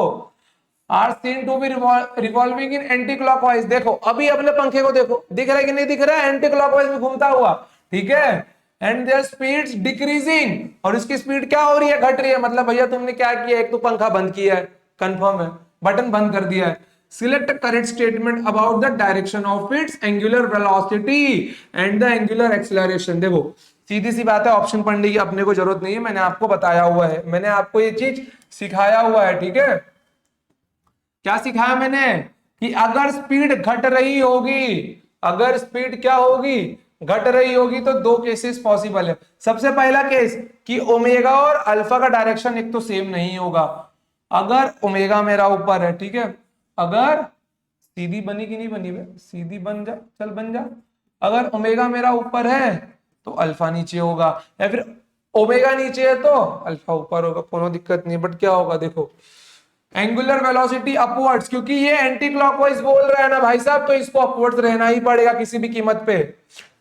Are seen to be revolving in anti clockwise. देखो अभी अपने पंखे को देखो, दिख रहा है कि नहीं दिख रहा है, एंटी क्लॉकवाइज में घूमता हुआ, ठीक है। एंड देयर स्पीड्स डिक्रीजिंग, और इसकी स्पीड क्या हो रही है, घट रही है। मतलब भैया तुमने क्या किया, एक तो पंखा बंद किया है, कंफर्म है, बटन बंद कर दिया है। Select correct statement about the direction of its angular velocity and the angular acceleration. देखो सीधी सी बात है, ऑप्शन पढ़ने की अपने को जरूरत नहीं है, मैंने आपको बताया हुआ है, मैंने आपको ये चीज सिखाया हुआ है, ठीक है। क्या सिखाया मैंने, कि अगर स्पीड घट रही होगी, अगर स्पीड क्या होगी, घट रही होगी, तो दो केसेस पॉसिबल है। सबसे पहला केस कि ओमेगा और अल्फा का डायरेक्शन एक तो सेम नहीं होगा। अगर ओमेगा मेरा ऊपर है, ठीक है, अगर सीधी बनी कि नहीं बनी बे, सीधी बन जा, चल बन जा। अगर ओमेगा मेरा ऊपर है तो अल्फा नीचे होगा, या फिर ओमेगा नीचे है तो अल्फा ऊपर होगा, कोनो दिक्कत नहीं। बट क्या होगा देखो, एंगुलर वेलोसिटी अपवर्ड्स, क्योंकि ये एंटी क्लॉकवाइज बोल रहा है ना भाई साहब, तो इसको अपवर्ड्स रहना ही पड़ेगा किसी भी कीमत पे।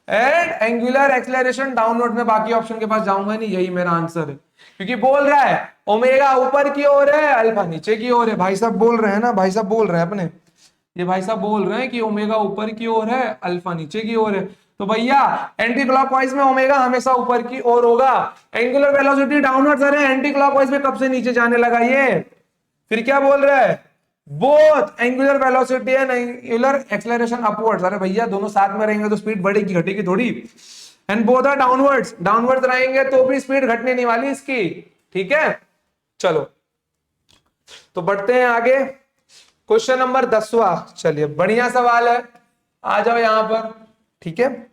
एंड एंगुलर एक्सेलरेशन डाउनवर्ड, में बाकी ऑप्शन के पास जाऊंगा नहीं, यही मेरा आंसर है, क्योंकि बोल रहा है ओमेगा ऊपर की ओर है, अल्फा नीचे की ओर है। भाई साहब बोल रहे हैं ना, भाई साहब बोल रहे हैं अपने, ये भाई साहब बोल रहे हैं कि ओमेगा ऊपर की ओर है, अल्फा नीचे की ओर है। तो भैया एंटी क्लॉकवाइज में ओमेगा हमेशा ऊपर की ओर होगा, एंगुलर वेलोसिटी डाउनवर्ड, अरे एंटी क्लॉकवाइज में कब से नीचे जाने लगा ये। फिर क्या बोल रहा है, both angular velocity and angular acceleration upwards. अरे भैया दोनों साथ में रहेंगे तो स्पीड बढ़ेगी घटेगी थोड़ी। And both are downwards, downwards रहेंगे तो भी स्पीड घटने नहीं वाली इसकी, ठीक है। चलो तो बढ़ते हैं आगे, क्वेश्चन नंबर 10वां। चलिए बढ़िया सवाल है, आ जाओ यहां पर, ठीक है।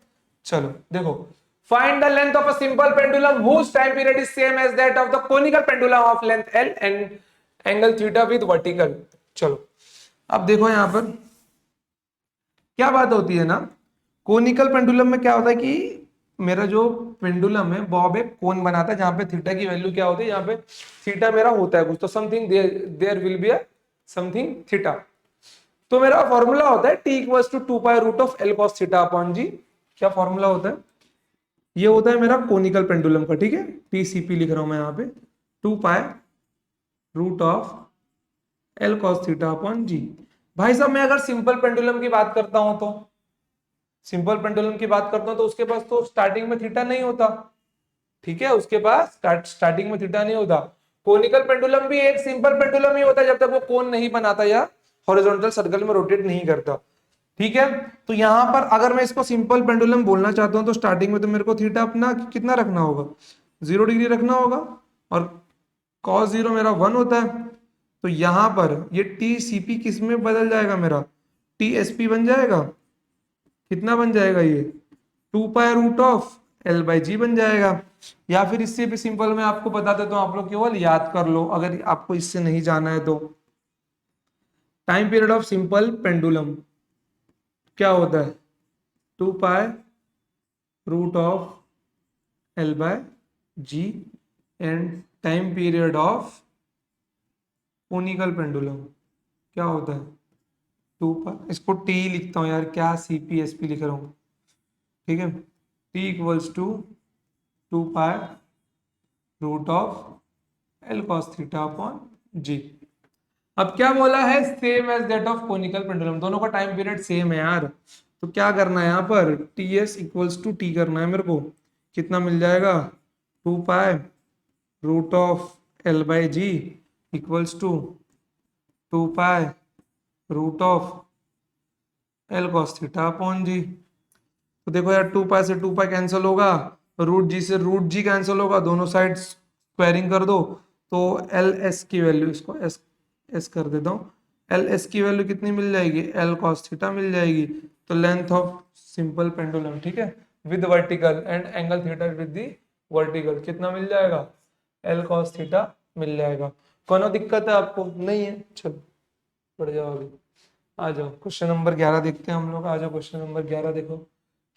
चलो देखो, find the length of a simple pendulum whose time period is same as that of the conical pendulum of length l and angle theta with vertical. चलो अब देखो यहां पर क्या बात होती है ना, कोनिकल पेंडुलम में क्या होता है कि मेरा जो पेंडुलम है बॉब एक कोन बनाता है, जहां पे थीटा की वैल्यू क्या होती है, यहाँ पे थीटा मेरा होता है कुछ, तो something there will be a something theta. तो मेरा फॉर्मूला होता है t equals to 2 pi root of l cos theta upon g। क्या फॉर्मूला होता है, ये होता है मेरा कोनिकल पेंडुलम का, ठीक है। TCP लिख रहा हूं मैं यहाँ पे, 2 pi root of l cos theta upon g। भाई साहब मैं अगर सिंपल पेंडुलम की बात करता हूं, तो सिंपल पेंडुलम की बात करता हूं तो उसके पास तो स्टार्टिंग में थीटा नहीं होता, ठीक है, उसके पास स्टार्टिंग में थीटा नहीं होता। कोनिकल पेंडुलम भी एक सिंपल पेंडुलम ही होता है जब तक वो कोन नहीं बनाता या हॉरिजॉन्टल सर्कल में रोटेट नहीं करता, ठीक है। तो यहां पर अगर मैं इसको सिंपल पेंडुलम बोलना चाहता हूं तो स्टार्टिंग में तो मेरे को थीटा अपना कितना रखना होगा, 0 डिग्री रखना होगा, और cos 0 मेरा 1 होता है। तो यहां पर ये TCP किस में बदल जाएगा, मेरा TSP बन जाएगा। कितना बन जाएगा ये, 2 pi root of l by G बन जाएगा। या फिर इससे भी सिंपल मैं आपको बता देता हूं, आप लोग केवल याद कर लो अगर आपको इससे नहीं जाना है तो। Time period of simple pendulum क्या होता है, 2 pi root of l by g, and time period of conical pendulum क्या होता है 2 पाई, इसको टी लिखता हूं यार, क्या CPSP लिख रहा हूं, ठीक है। t equals to 2 pi root of l cos theta upon G. अब क्या बोला है, same as that of conical pendulum, दोनों का टाइम पीरियड सेम है यार। तो क्या करना है यहाँ पर, TS इक्वल्स टू टी करना है मेरे को। कितना मिल जाएगा, 2 pi root of l by G equals to 2 pi root of l cos theta upon G. तो देखो यार 2 पाई से 2 पाई कैंसिल होगा, रूट जी से रूट जी कैंसिल होगा, दोनों साइड स्क्वायरिंग कर दो, तो एल एस की वैल्यू, इसको एस एस कर देता हूँ, एल एस की वैल्यू कितनी मिल जाएगी, l cos थीटा मिल जाएगी। तो लेंथ ऑफ सिंपल पेंडुलम, ठीक है, with vertical and angle theta with the vertical कितना मिल जाएगा, l cos थीटा मिल जाएगा। कोनो दिक्कत है आपको, नहीं है, चलो बढ़ जाओ आगे। आ जाओ क्वेश्चन नंबर 11 देखते हैं हम लोग, आ जाओ क्वेश्चन नंबर 11 देखो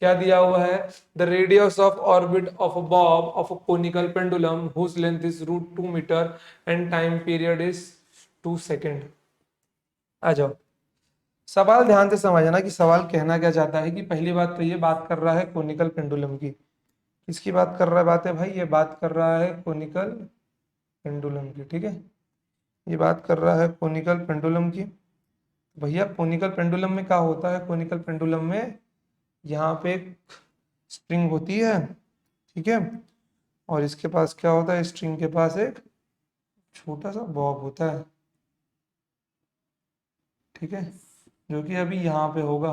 क्या दिया हुआ है। The radius of orbit of a bob of a conical pendulum whose length is root 2 metre and time period is 2 second. आ जाओ, सवाल ध्यान से समझना कि सवाल कहना क्या चाहता है, कि पहली बात तो ये बात कर रहा है कोनिकल पेंडुलम की, किसकी बात कर रहा है, बात है भाई ये बात कर रहा है कोनिकल पेंडुलम की, ठीक है। ये बात कर रहा है कोनिकल पेंडुलम की। भैया कोनिकल पेंडुलम में क्या होता है, कोनिकल पेंडुलम में यहाँ पे एक स्ट्रिंग होती है, ठीक है, और इसके पास क्या होता है, स्ट्रिंग के पास एक छोटा सा बॉब होता है, ठीक है, जो कि अभी यहाँ पे होगा,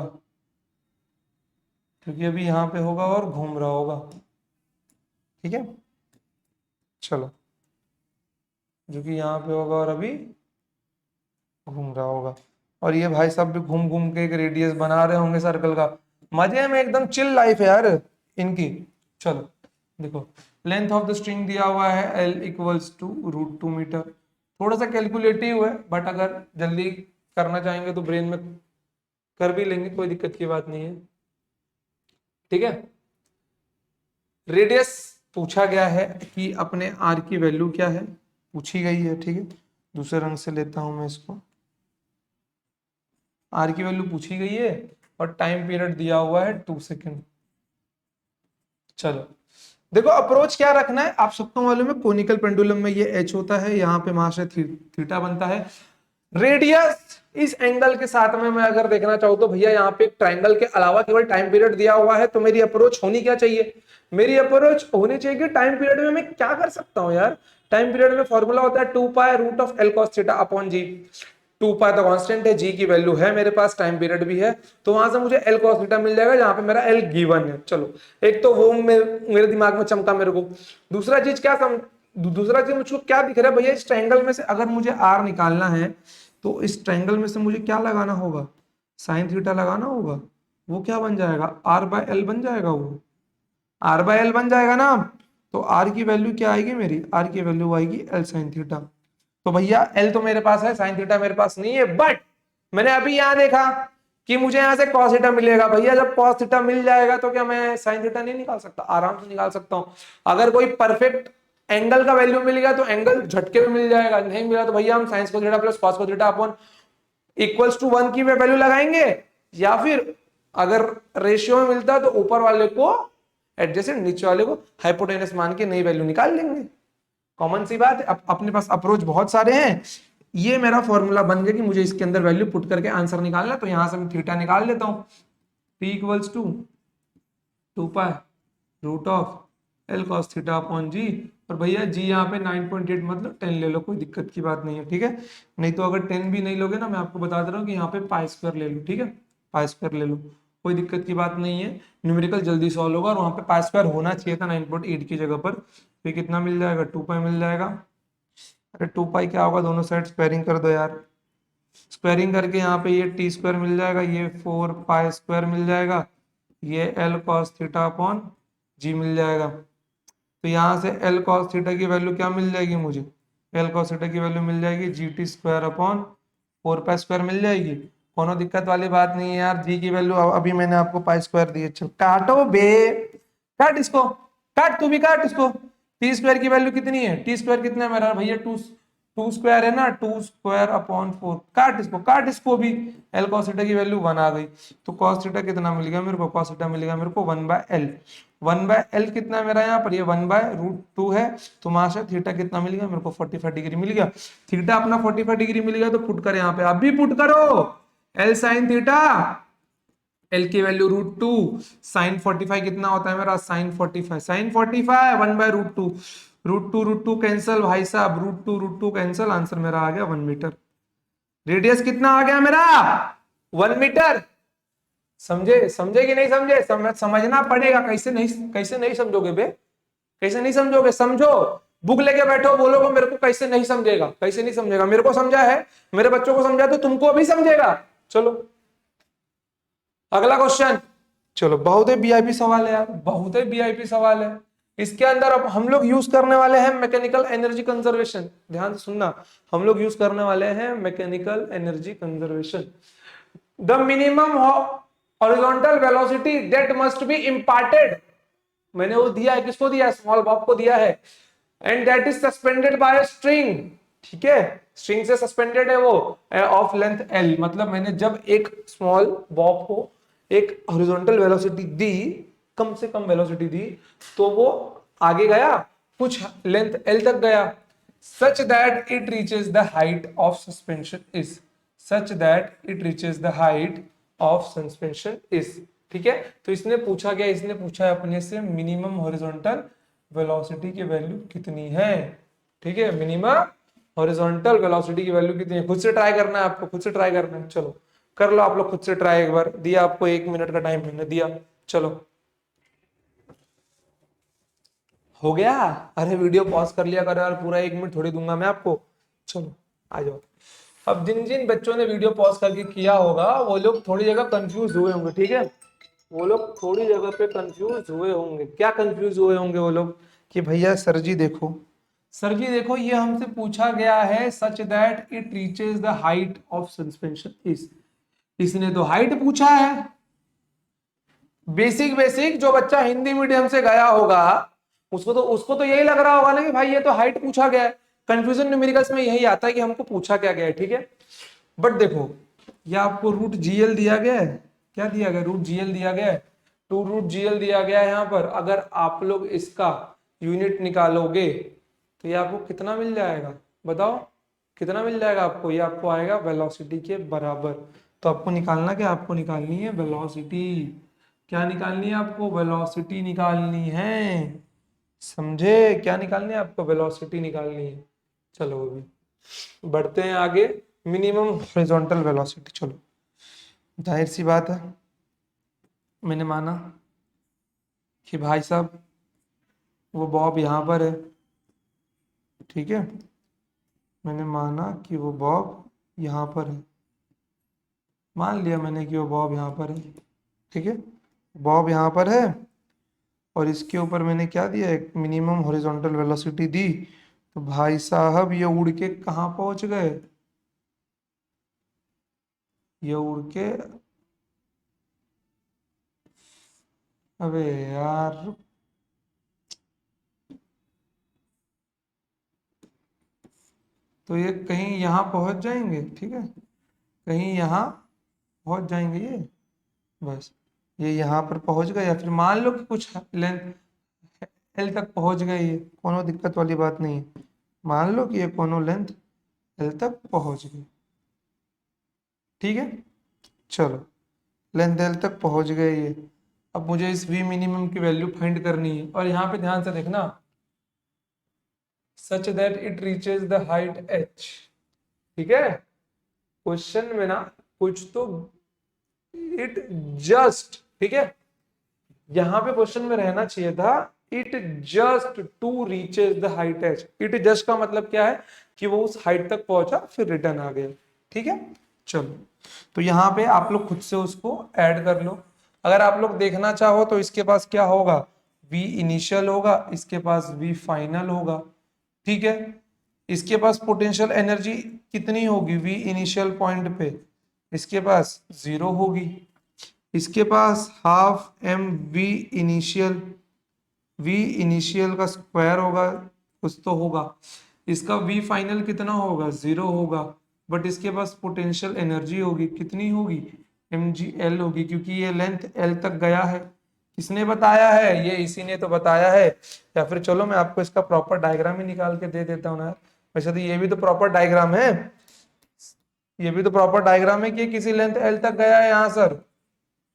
क्योंकि अभी यहाँ पे होगा और घूम रहा होगा, ठीक है। चलो, जो कि यहाँ पे होगा और अभी घूम रहा होगा, और ये भाई साहब भी घूम घूम के एक रेडियस बना रहे होंगे सर्कल का। मजे में एकदम चिल लाइफ है यार इनकी। चलो देखो, लेंथ ऑफ द स्ट्रिंग दिया हुआ है L इक्वल्स टू √2 मीटर। थोड़ा सा कैलकुलेटिव है, बट अगर जल्दी करना चाहेंगे तो ब्रेन में कर भी लेंगे, कोई दिक्कत की बात नहीं है, ठीक है। रेडियस पूछा गया है कि अपने आर की वैल्यू क्या है, पूछी गई है, ठीक है। दूसरे रंग से लेता हूं मैं इसको। आर की वैल्यू पूछी गई है और टाइम पीरियड दिया हुआ है 2 सेकेंड। चलो देखो, अप्रोच क्या रखना है, आप सबको मालूम है कोनिकल पेंडुलम में ये एच होता है, यहाँ पे महाशय थीटा बनता है। रेडियस इस एंगल के साथ में मैं अगर देखना चाहूँ तो भैया यहाँ पे एक ट्राइंगल के अलावा केवल टाइम पीरियड दिया हुआ है, तो मेरी अप्रोच होनी क्या चाहिए, मेरी अप्रोच होनी चाहिए कि टाइम पीरियड में मैं क्या कर सकता हूँ यार। टाइम पीरियड में फॉर्मूला होता है 2π√L cos थीटा अपॉन जी। 2π तो कांस्टेंट है, जी की वैल्यू है मेरे पास, टाइम पीरियड भी है, तो वहां से मुझे L cos थीटा मिल जाएगा, जहां पे मेरा L गिवन है। चलो, एक तो वो मेरे दिमाग में चमका मेरे को। दूसरा चीज दूसरा चीज मुझको क्या दिख रहा है भैया, इस ट्रायंगल में से अगर मुझे R निकालना है तो इस ट्रायंगल में से मुझे क्या लगाना होगा, साइन थीटा लगाना होगा। वो क्या बन जाएगा, R/L बन जाएगा, वो R/L बन जाएगा ना। तो R की वैल्यू क्या आएगी मेरी, R की वैल्यू आएगी L sin थीटा। तो भैया L तो मेरे पास है, sin थीटा मेरे पास नहीं है, बट मैंने अभी यहां देखा कि मुझे यहां से cos थीटा मिलेगा। भैया जब cos थीटा मिल जाएगा तो क्या मैं sin थीटा नहीं निकाल सकता, आराम से निकाल सकता हूं। अगर कोई परफेक्ट एंगल का वैल्यू मिल गया तो एंगल झटके में मिल जाएगा, नहीं मिला तो भैया हम sin cos theta plus cos cos theta upon equals to 1 की वैल्यू लगाएंगे, या फिर अगर रेशियो में मिलता है तो ऊपर वाले को एडजेसेंट, नीचे वाले को हाइपोटेनस मान के नई वैल्यू निकाल लेंगे। कॉमन सी बात है। अपने पास अप्रोच बहुत सारे हैं। ये मेरा फॉर्मूला बन गया कि मुझे इसके अंदर वैल्यू पुट करके आंसर निकालना है, तो यहां से मैं थीटा निकाल लेता हूं, P equals to 2π√L cos theta upon G. और भैया जी यहाँ पे 9.8 मतलब 10 ले लो, कोई दिक्कत की बात नहीं है, ठीक है। नहीं तो अगर 10 भी नहीं लोगे ना, मैं आपको बता दे रहा हूँ कि यहाँ पे पाई स्क्वायर ले लो, ठीक है, पाई स्क्वायर ले लो, कोई दिक्कत की बात नहीं है। न्यूमेरिकल जल्दी सॉल्व होगा, और वहां पे पाई स्क्वायर होना चाहिए था 9.8 की जगह पर। तो कितना मिल जाएगा, 2π मिल जाएगा। अरे 2π क्या होगा, दोनों साइड स्क्वायरिंग कर दो यार। स्क्वायरिंग करके यहाँ पे ये टी स्क्वायर मिल जाएगा, ये 4π स्क्वायर मिल जाएगा, ये L cos थीटा अपॉन जी मिल जाएगा। तो यहाँ से L cos थीटा की वैल्यू क्या मिल जाएगी मुझे, L cos थीटा की वैल्यू मिल जाएगी GT स्क्वायर अपॉन 4π स्क्वायर मिल जाएगी। कोनो दिक्कत वाली बात नहीं है यार, जी की वैल्यू अभी मैंने आपको पाई स्क्वायर दी है। चल काटो बे, काट इसको, काट तू भी काट इसको। टी स्क्वायर की वैल्यू कितनी है, टी स्क्वायर कितना है मेरा भैया, 2 स्क्वायर है ना, 2 स्क्वायर अपॉन 4। काट इसको, काट इसको भी। L cos थीटा की वैल्यू 1 आ गई, तो cos थीटा कितना मिल गया मेरे को, cos थीटा मिलेगा मेरे को 1/L। 1/L कितना है मेरा यहाँ पर, ये 1/√2 है, तो वहां से थीटा कितना मिल गया मेरे को, 45 डिग्री मिल गया। थीटा अपना 45 डिग्री मिल गया, तो पुट कर यहाँ पे, अब भी पुट करो L sin थीटा, L की वैल्यू √2, साइन 45 कितना होता है मेरा, साइन 45, साइन 45 1/√2, √2 कैंसल भाई साहब, √2 कैंसल, आंसर मेरा आ गया 1 मीटर। रेडियस कितना आ गया मेरा, 1 मीटर। समझे, समझे कि नहीं समझे, समझना पड़ेगा। कैसे नहीं समझोगे बे, कैसे नहीं समझोगे, समझो। बुक लेके बैठो, बोलोगे मेरे को कैसे नहीं समझेगा, कैसे नहीं समझेगा, मेरे को समझा है, मेरे बच्चों को समझा, तो तुमको भी समझेगा। चलो अगला क्वेश्चन। चलो बहुत ही वीआईपी सवाल है यार, बहुत ही वीआईपी सवाल है। इसके अंदर अब हम लोग यूज करने वाले हैं मैकेनिकल एनर्जी कंजर्वेशन। ध्यान से सुनना, हम लोग यूज करने वाले हैं mechanical energy conservation. The minimum horizontal velocity that must be imparted, मैंने वो दिया है, किसको दिया है, स्मॉल बॉब को दिया है, and that is suspended bye string, ठीक है, स्ट्रिंग से सस्पेंडेड है वो, ऑफ लेंथ L। मतलब मैंने जब एक स्मॉल बॉब को एक हॉरिजॉन्टल वेलोसिटी दी, कम से कम वेलोसिटी दी, तो वो आगे गया, कुछ लेंथ L तक गया। such that it reaches the height of suspension is, such that it reaches the height of suspension is। ठीक है, तो इसने पूछा क्या, इसने पूछा है अपने से मिनिमम हॉरिजॉन्टल वेलोसिटी की वैल्यू कितनी है। ठीक है, मिनिमम हॉरिजॉन्टल वेलोसिटी की वैल्यू कितनी है, खुद से ट्राई करना है आपको, खुद से ट्राई करना है। चलो कर लो आप लोग खुद से ट्राई, एक बार दिया आपको 1 मिनट का टाइम मैंने दिया, चलो हो गया। अरे वीडियो पॉज कर लिया करो यार, पूरा 1 मिनट थोड़ी दूंगा मैं आपको। चलो आ जाओ। अब जिन जिन बच्चों ने वीडियो पॉज करके किया होगा वो लोग थोड़ी जगह कंफ्यूज हुए होंगे। ठीक है, वो लोग थोड़ी जगह पे कंफ्यूज हुए होंगे। क्या कंफ्यूज हुए होंगे वो लोग कि भैया सर जी देखो, सर जी देखो ये हमसे पूछा गया है सच that it reaches the height of suspension is, इसने तो हाइट पूछा है। बेसिक बेसिक जो बच्चा हिंदी मीडियम से गया होगा उसको तो यही लग रहा होगा ना कि भाई ये तो हाइट पूछा गया है। कंफ्यूजन न्यूमेरिकल्स में यही आता है कि हमको पूछा क्या गया है। ठीक है, बट देखो ये आपको रूट जीएल दिया गया है, क्या दिया गया, रूट जीएल दिया गया है, 2√GL दिया गया है यहाँ पर। अगर आप लोग इसका यूनिट निकालोगे तो ये आपको कितना मिल जाएगा, बताओ कितना मिल जाएगा आपको, ये आपको आएगा वेलोसिटी के बराबर। तो आपको निकालना क्या, आपको निकालनी है वेलोसिटी। क्या निकालनी है आपको, वेलोसिटी निकालनी है, समझे, क्या निकालनी है आपको, वेलोसिटी निकालनी है। चलो अभी बढ़ते हैं आगे, मिनिमम हॉरिजॉन्टल वेलोसिटी। चलो जाहिर सी बात है, मैंने माना कि भाई साहब वो बॉब यहाँ पर है। ठीक है, मैंने माना कि वो बॉब यहाँ पर है, मान लिया मैंने कि वो बॉब यहाँ पर है। ठीक है, बॉब यहाँ पर है और इसके ऊपर मैंने क्या दिया, एक मिनिमम हॉरिजॉन्टल वेलोसिटी दी। तो भाई साहब ये उड़ के कहाँ पहुंच गए, ये उड़ के, अबे यार तो ये कहीं यहाँ पहुंच जाएंगे। ठीक है, कहीं यहाँ पहुंच जाएंगे ये, बस ये यहाँ पर पहुंच गए, या फिर मान लो कि कुछ लेंथ एल तक पहुंच गए, ये कोनो दिक्कत वाली बात नहीं है। मान लो कि ये कोनो लेंथ एल तक पहुंच गई। ठीक है, चलो लेंथ एल तक पहुंच गए ये। अब मुझे इस वी मिनिमम की वैल्यू फाइंड करनी है, और यहाँ पे ध्यान से देखना, सच that it reaches the height H. ठीक है, क्वेश्चन में ना कुछ तो इट जस्ट, ठीक है, यहां पे क्वेश्चन में रहना चाहिए था it just to reaches the height h. It just का मतलब क्या है कि वो उस हाइट तक पहुंचा फिर रिटर्न आ गया। ठीक है, चलो तो यहाँ पे आप लोग खुद से उसको ऐड कर लो। अगर आप लोग देखना चाहो तो इसके पास क्या होगा, v इनिशियल होगा, इसके पास v फाइनल होगा। ठीक है, इसके पास पोटेंशियल एनर्जी कितनी होगी v इनिशियल पॉइंट पे, इसके पास 0 होगी। इसके पास half M V initial, v initial का स्क्वायर होगा, कुछ तो होगा। इसका v फाइनल कितना होगा, 0 होगा। बट इसके पास पोटेंशियल एनर्जी होगी, कितनी होगी, mgl होगी, क्योंकि ये लेंथ l तक गया है। किसने बताया है, ये इसी ने तो बताया है। या फिर चलो मैं आपको इसका प्रॉपर डायग्राम ही निकाल के दे देता हूँ ना, वैसे तो ये भी तो प्रॉपर डायग्राम है, ये भी तो प्रॉपर डायग्राम है कि किसी लेंथ l तक गया है यहाँ सर।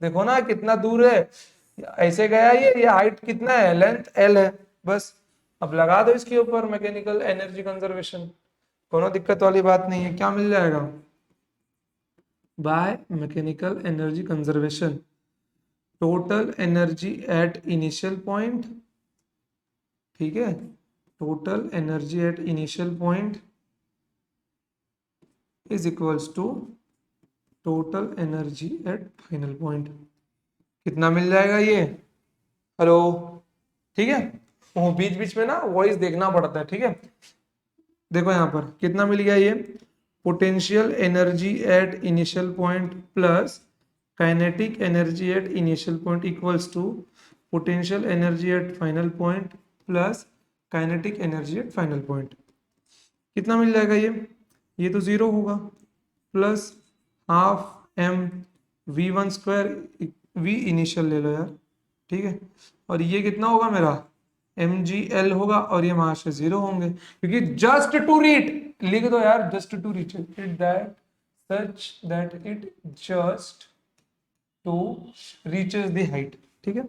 देखो ना कितना दूर है, ऐसे गया ये हाइट कितना है, लेंथ एल है बस। अब लगा दो इसके ऊपर मैकेनिकल एनर्जी कंजर्वेशन, कोनो दिक्कत वाली बात नहीं है। क्या मिल जाएगा, by mechanical energy conservation total energy at initial point. ठीक है, total energy at initial point is equals to total energy at final point. कितना मिल जाएगा ये, हेलो, ठीक है, वो बीच बीच में ना वॉइस देखना पड़ता है। ठीक है, देखो यहाँ पर कितना मिल गया ये, potential energy at initial point plus kinetic energy at initial point equals to potential energy at final point plus kinetic energy at final point. कितना मिल जाएगा ये तो 0 होगा, plus half m v1 square, v initial ले लो यार। ठीक है, और ये कितना होगा मेरा MGL होगा और ये वहां से 0 होंगे, क्योंकि जस्ट टू रीड लिख दो यार, just to reach it that such that it just to reaches the height. ठीक है,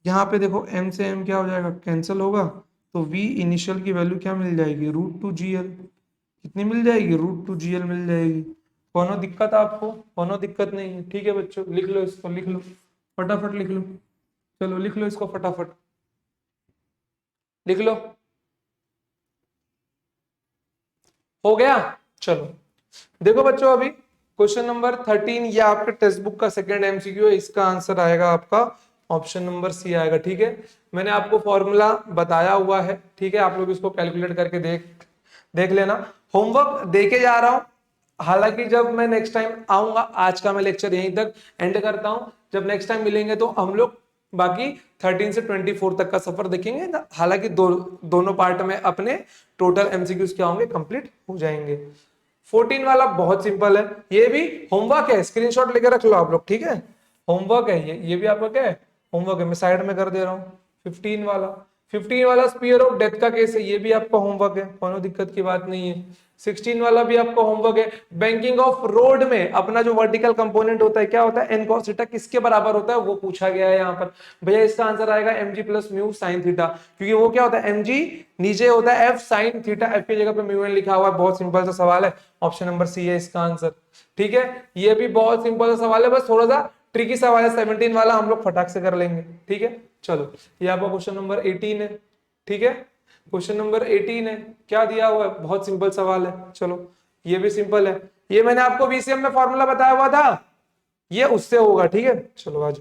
यहाँ पे देखो m से m क्या हो जाएगा, कैंसिल होगा, तो v इनिशियल की वैल्यू क्या मिल जाएगी, √2gl। कितनी मिल जाएगी, √2gl मिल जाएगी। कोनो दिक्कत आपको, कोनो दिक्कत नहीं है। ठीक है बच्चों, लिख लो इसको, लिख लो फटाफट लिख लो, चलो लिख लो इसको फटाफट लिख लो, हो गया। चलो देखो बच्चों, अभी क्वेश्चन नंबर 13, ये आपके टेक्स्ट बुक का सेकंड एमसीक्यू है, इसका आंसर आएगा आपका ऑप्शन नंबर सी आएगा। ठीक है, मैंने आपको फॉर्मूला बताया हुआ है। ठीक है, आप लोग इसको कैलकुलेट करके देख लेना। होमवर्क देके जा रहा हूं, हालांकि जब मैं नेक्स्ट टाइम आऊंगा, आज का मैं लेक्चर यहीं तक एंड करता हूं, जब नेक्स्ट टाइम मिलेंगे तो हम लोग बाकी 13 से 24 तक का सफर देखेंगे। हालांकि दोनों पार्ट में अपने टोटल एमसीक्यूज क्या होंगे, कंप्लीट हो जाएंगे। 14 वाला बहुत सिंपल है, ये भी होमवर्क है, स्क्रीनशॉट लेकर रख लो आप लोग। ठीक है, होमवर्क है ये भी आपका क्या है, होमवर्क है, मैं साइड में कर दे रहा हूँ। 15 वाला स्पीयर ऑफ डेथ का केस है, ये भी आपका होमवर्क है, कोनो दिक्कत की बात नहीं है। 16 वाला भी आपका होमवर्क है। बैंकिंग ऑफ रोड में अपना जो वर्टिकल कंपोनेंट होता है क्या होता है, एन कॉस थीटा किसके बराबर होता है, वो पूछा गया है यहाँ पर। भैया इसका आंसर आएगा mg plus mu sine theta, क्योंकि वो क्या होता है, mg नीचे होता है f साइन थीटा, f की जगह पे म्यू एन लिखा हुआ है। बहुत सिंपल सा सवाल है, ऑप्शन नंबर सी है इसका आंसर। ठीक है, ये भी बहुत सिंपल सा सवाल है, बस थोड़ा सा ट्रिकी सवाल है। 17 वाला हम लोग फटाक से कर लेंगे। ठीक है, चलो ये आपका क्वेश्चन नंबर 18 है। ठीक है, क्वेश्चन नंबर 18 है, क्या दिया हुआ है, बहुत सिंपल सवाल है। चलो ये भी सिंपल है, ये मैंने आपको बीसीएम में फॉर्मूला बताया हुआ था, ये उससे होगा। ठीक है, चलो आज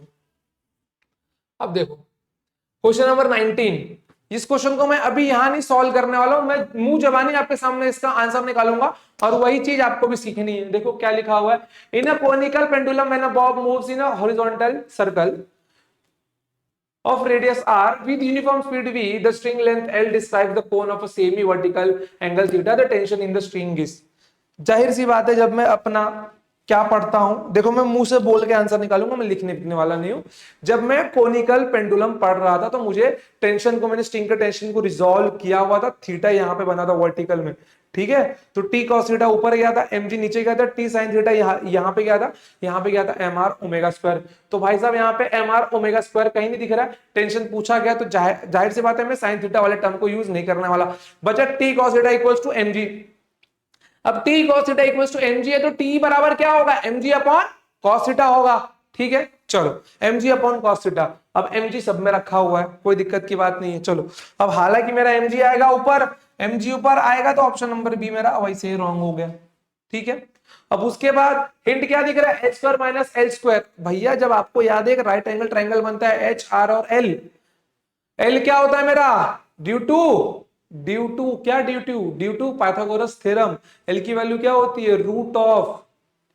अब देखो क्वेश्चन नंबर 19। इस क्वेश्चन को मैं अभी यहां नहीं सॉल्व करने वाला हूं, मैं मुंह जबानी आपके सामने इसका आंसर निकालूंगा, और वही चीज आपको भी सीखनी है। देखो क्या लिखा हुआ है, in a conical pendulum when a bob moves in a horizontal circle of radius r with uniform speed v, the string length l describes the cone of a semi vertical angle theta, the tension in the string is। जाहिर सी बात है, जब मैं अपना क्या पढ़ता हूं, देखो मैं मुंह से बोल के आंसर निकालूंगा, मैं लिखने वाला नहीं हूं। जब मैं कोनिकल पेंडुलम पढ़ रहा था तो मुझे टेंशन को, मैंने स्ट्रिंग के टेंशन को रिजॉल्व किया हुआ था, थीटा यहां पे बना था वर्टिकल में। ठीक है, तो टी कॉस थीटा ऊपर गया था, mg नीचे गया था, टी साइन थीटा यहाँ पे गया था, यहाँ पे गया था mr ओमेगा स्क्वायर। तो भाई साहब यहाँ पे mr ओमेगा स्क्वायर कहीं नहीं दिख रहा है, टेंशन पूछा गया तो जाहिर सी बात है मैं साइन थीटा वाले टर्म को यूज नहीं करने वाला। बचा t cos theta equals to mg। अब t cos theta equals to mg है, तो t बराबर क्या होगा, mg अपॉन cos थीटा होगा। ठीक है, चलो mg अपॉन cos थीटा, अब mg सब में रखा हुआ है, कोई दिक्कत की बात नहीं है। चलो अब हालांकि मेरा mg आएगा ऊपर, mg ऊपर आएगा तो ऑप्शन नंबर बी मेरा वैसे ही रॉन्ग हो गया। ठीक है, अब उसके बाद हिंट क्या दिख रहा है, h square minus L square. भैया जब आपको याद है राइट एंगल ट्राइंगल बनता है एच आर और एल, एल क्या होता है मेरा, due to Pythagoras theorem, L की वैल्यू क्या होती है, root of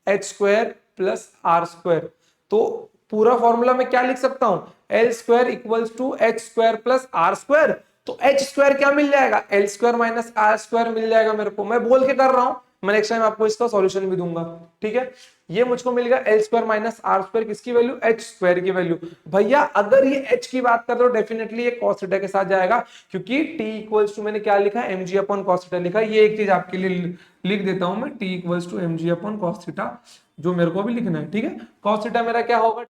H square plus R square. तो पूरा फॉर्मूला में क्या लिख सकता हूं, L square equals to H square plus R square. तो एच स्क्वायर क्या मिल जाएगा, L square minus are square मिल जाएगा मेरे को, मैं बोल के कर रहा हूं, मैं नेक्स्ट टाइम आपको इसका सॉल्यूशन भी दूंगा। ठीक है, ये मुझको मिल गया l square minus are square, किसकी वैल्यू, एच स्क्वायर की वैल्यू। भैया अगर ये एच की बात कर रहे हो डेफिनेटली ये कॉस थीटा के साथ जाएगा, क्योंकि टी इक्वल्स टू मैंने क्या लिखा, mg अपॉन कॉस थीटा लिखा। ये एक चीज आपके लिए लिख देता हूं मैं, t equals to mg upon cos theta, जो मेरे को भी लिखना है। ठीक है, कॉस थीटा मेरा क्या होगा,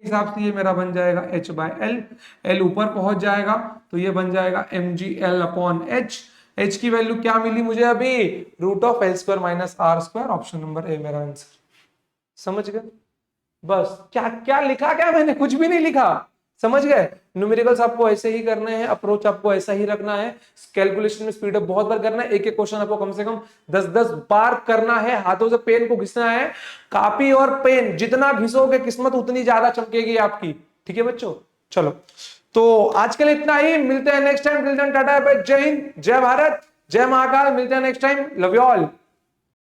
हिसाब से ये मेरा बन जाएगा h बाय एल, एल ऊपर पहुंच जाएगा तो ये बन जाएगा mg l upon h। h की वैल्यू क्या मिली मुझे अभी, root of l square minus are square, option number a मेरा आंसर। समझ गए, बस क्या क्या लिखा, क्या मैंने कुछ भी नहीं लिखा, समझ गए। न्यूमेरिकल्स आपको ऐसे ही करने हैं, अप्रोच आपको ऐसा ही रखना है, कैलकुलेशन में स्पीड अप बहुत बार करना है, एक एक क्वेश्चन आपको कम से कम 10-10 बार करना है, हाथों से पेन को घिसना है, कॉपी और पेन जितना घिसोगे किस्मत उतनी ज्यादा चमकेगी आपकी। ठीक है बच्चों, चलो तो आज के लिए इतना ही, मिलते हैं नेक्स्ट टाइम। टाटा, जय हिंद, जय भारत, जय महाकाल, मिलते हैं next time, love you all.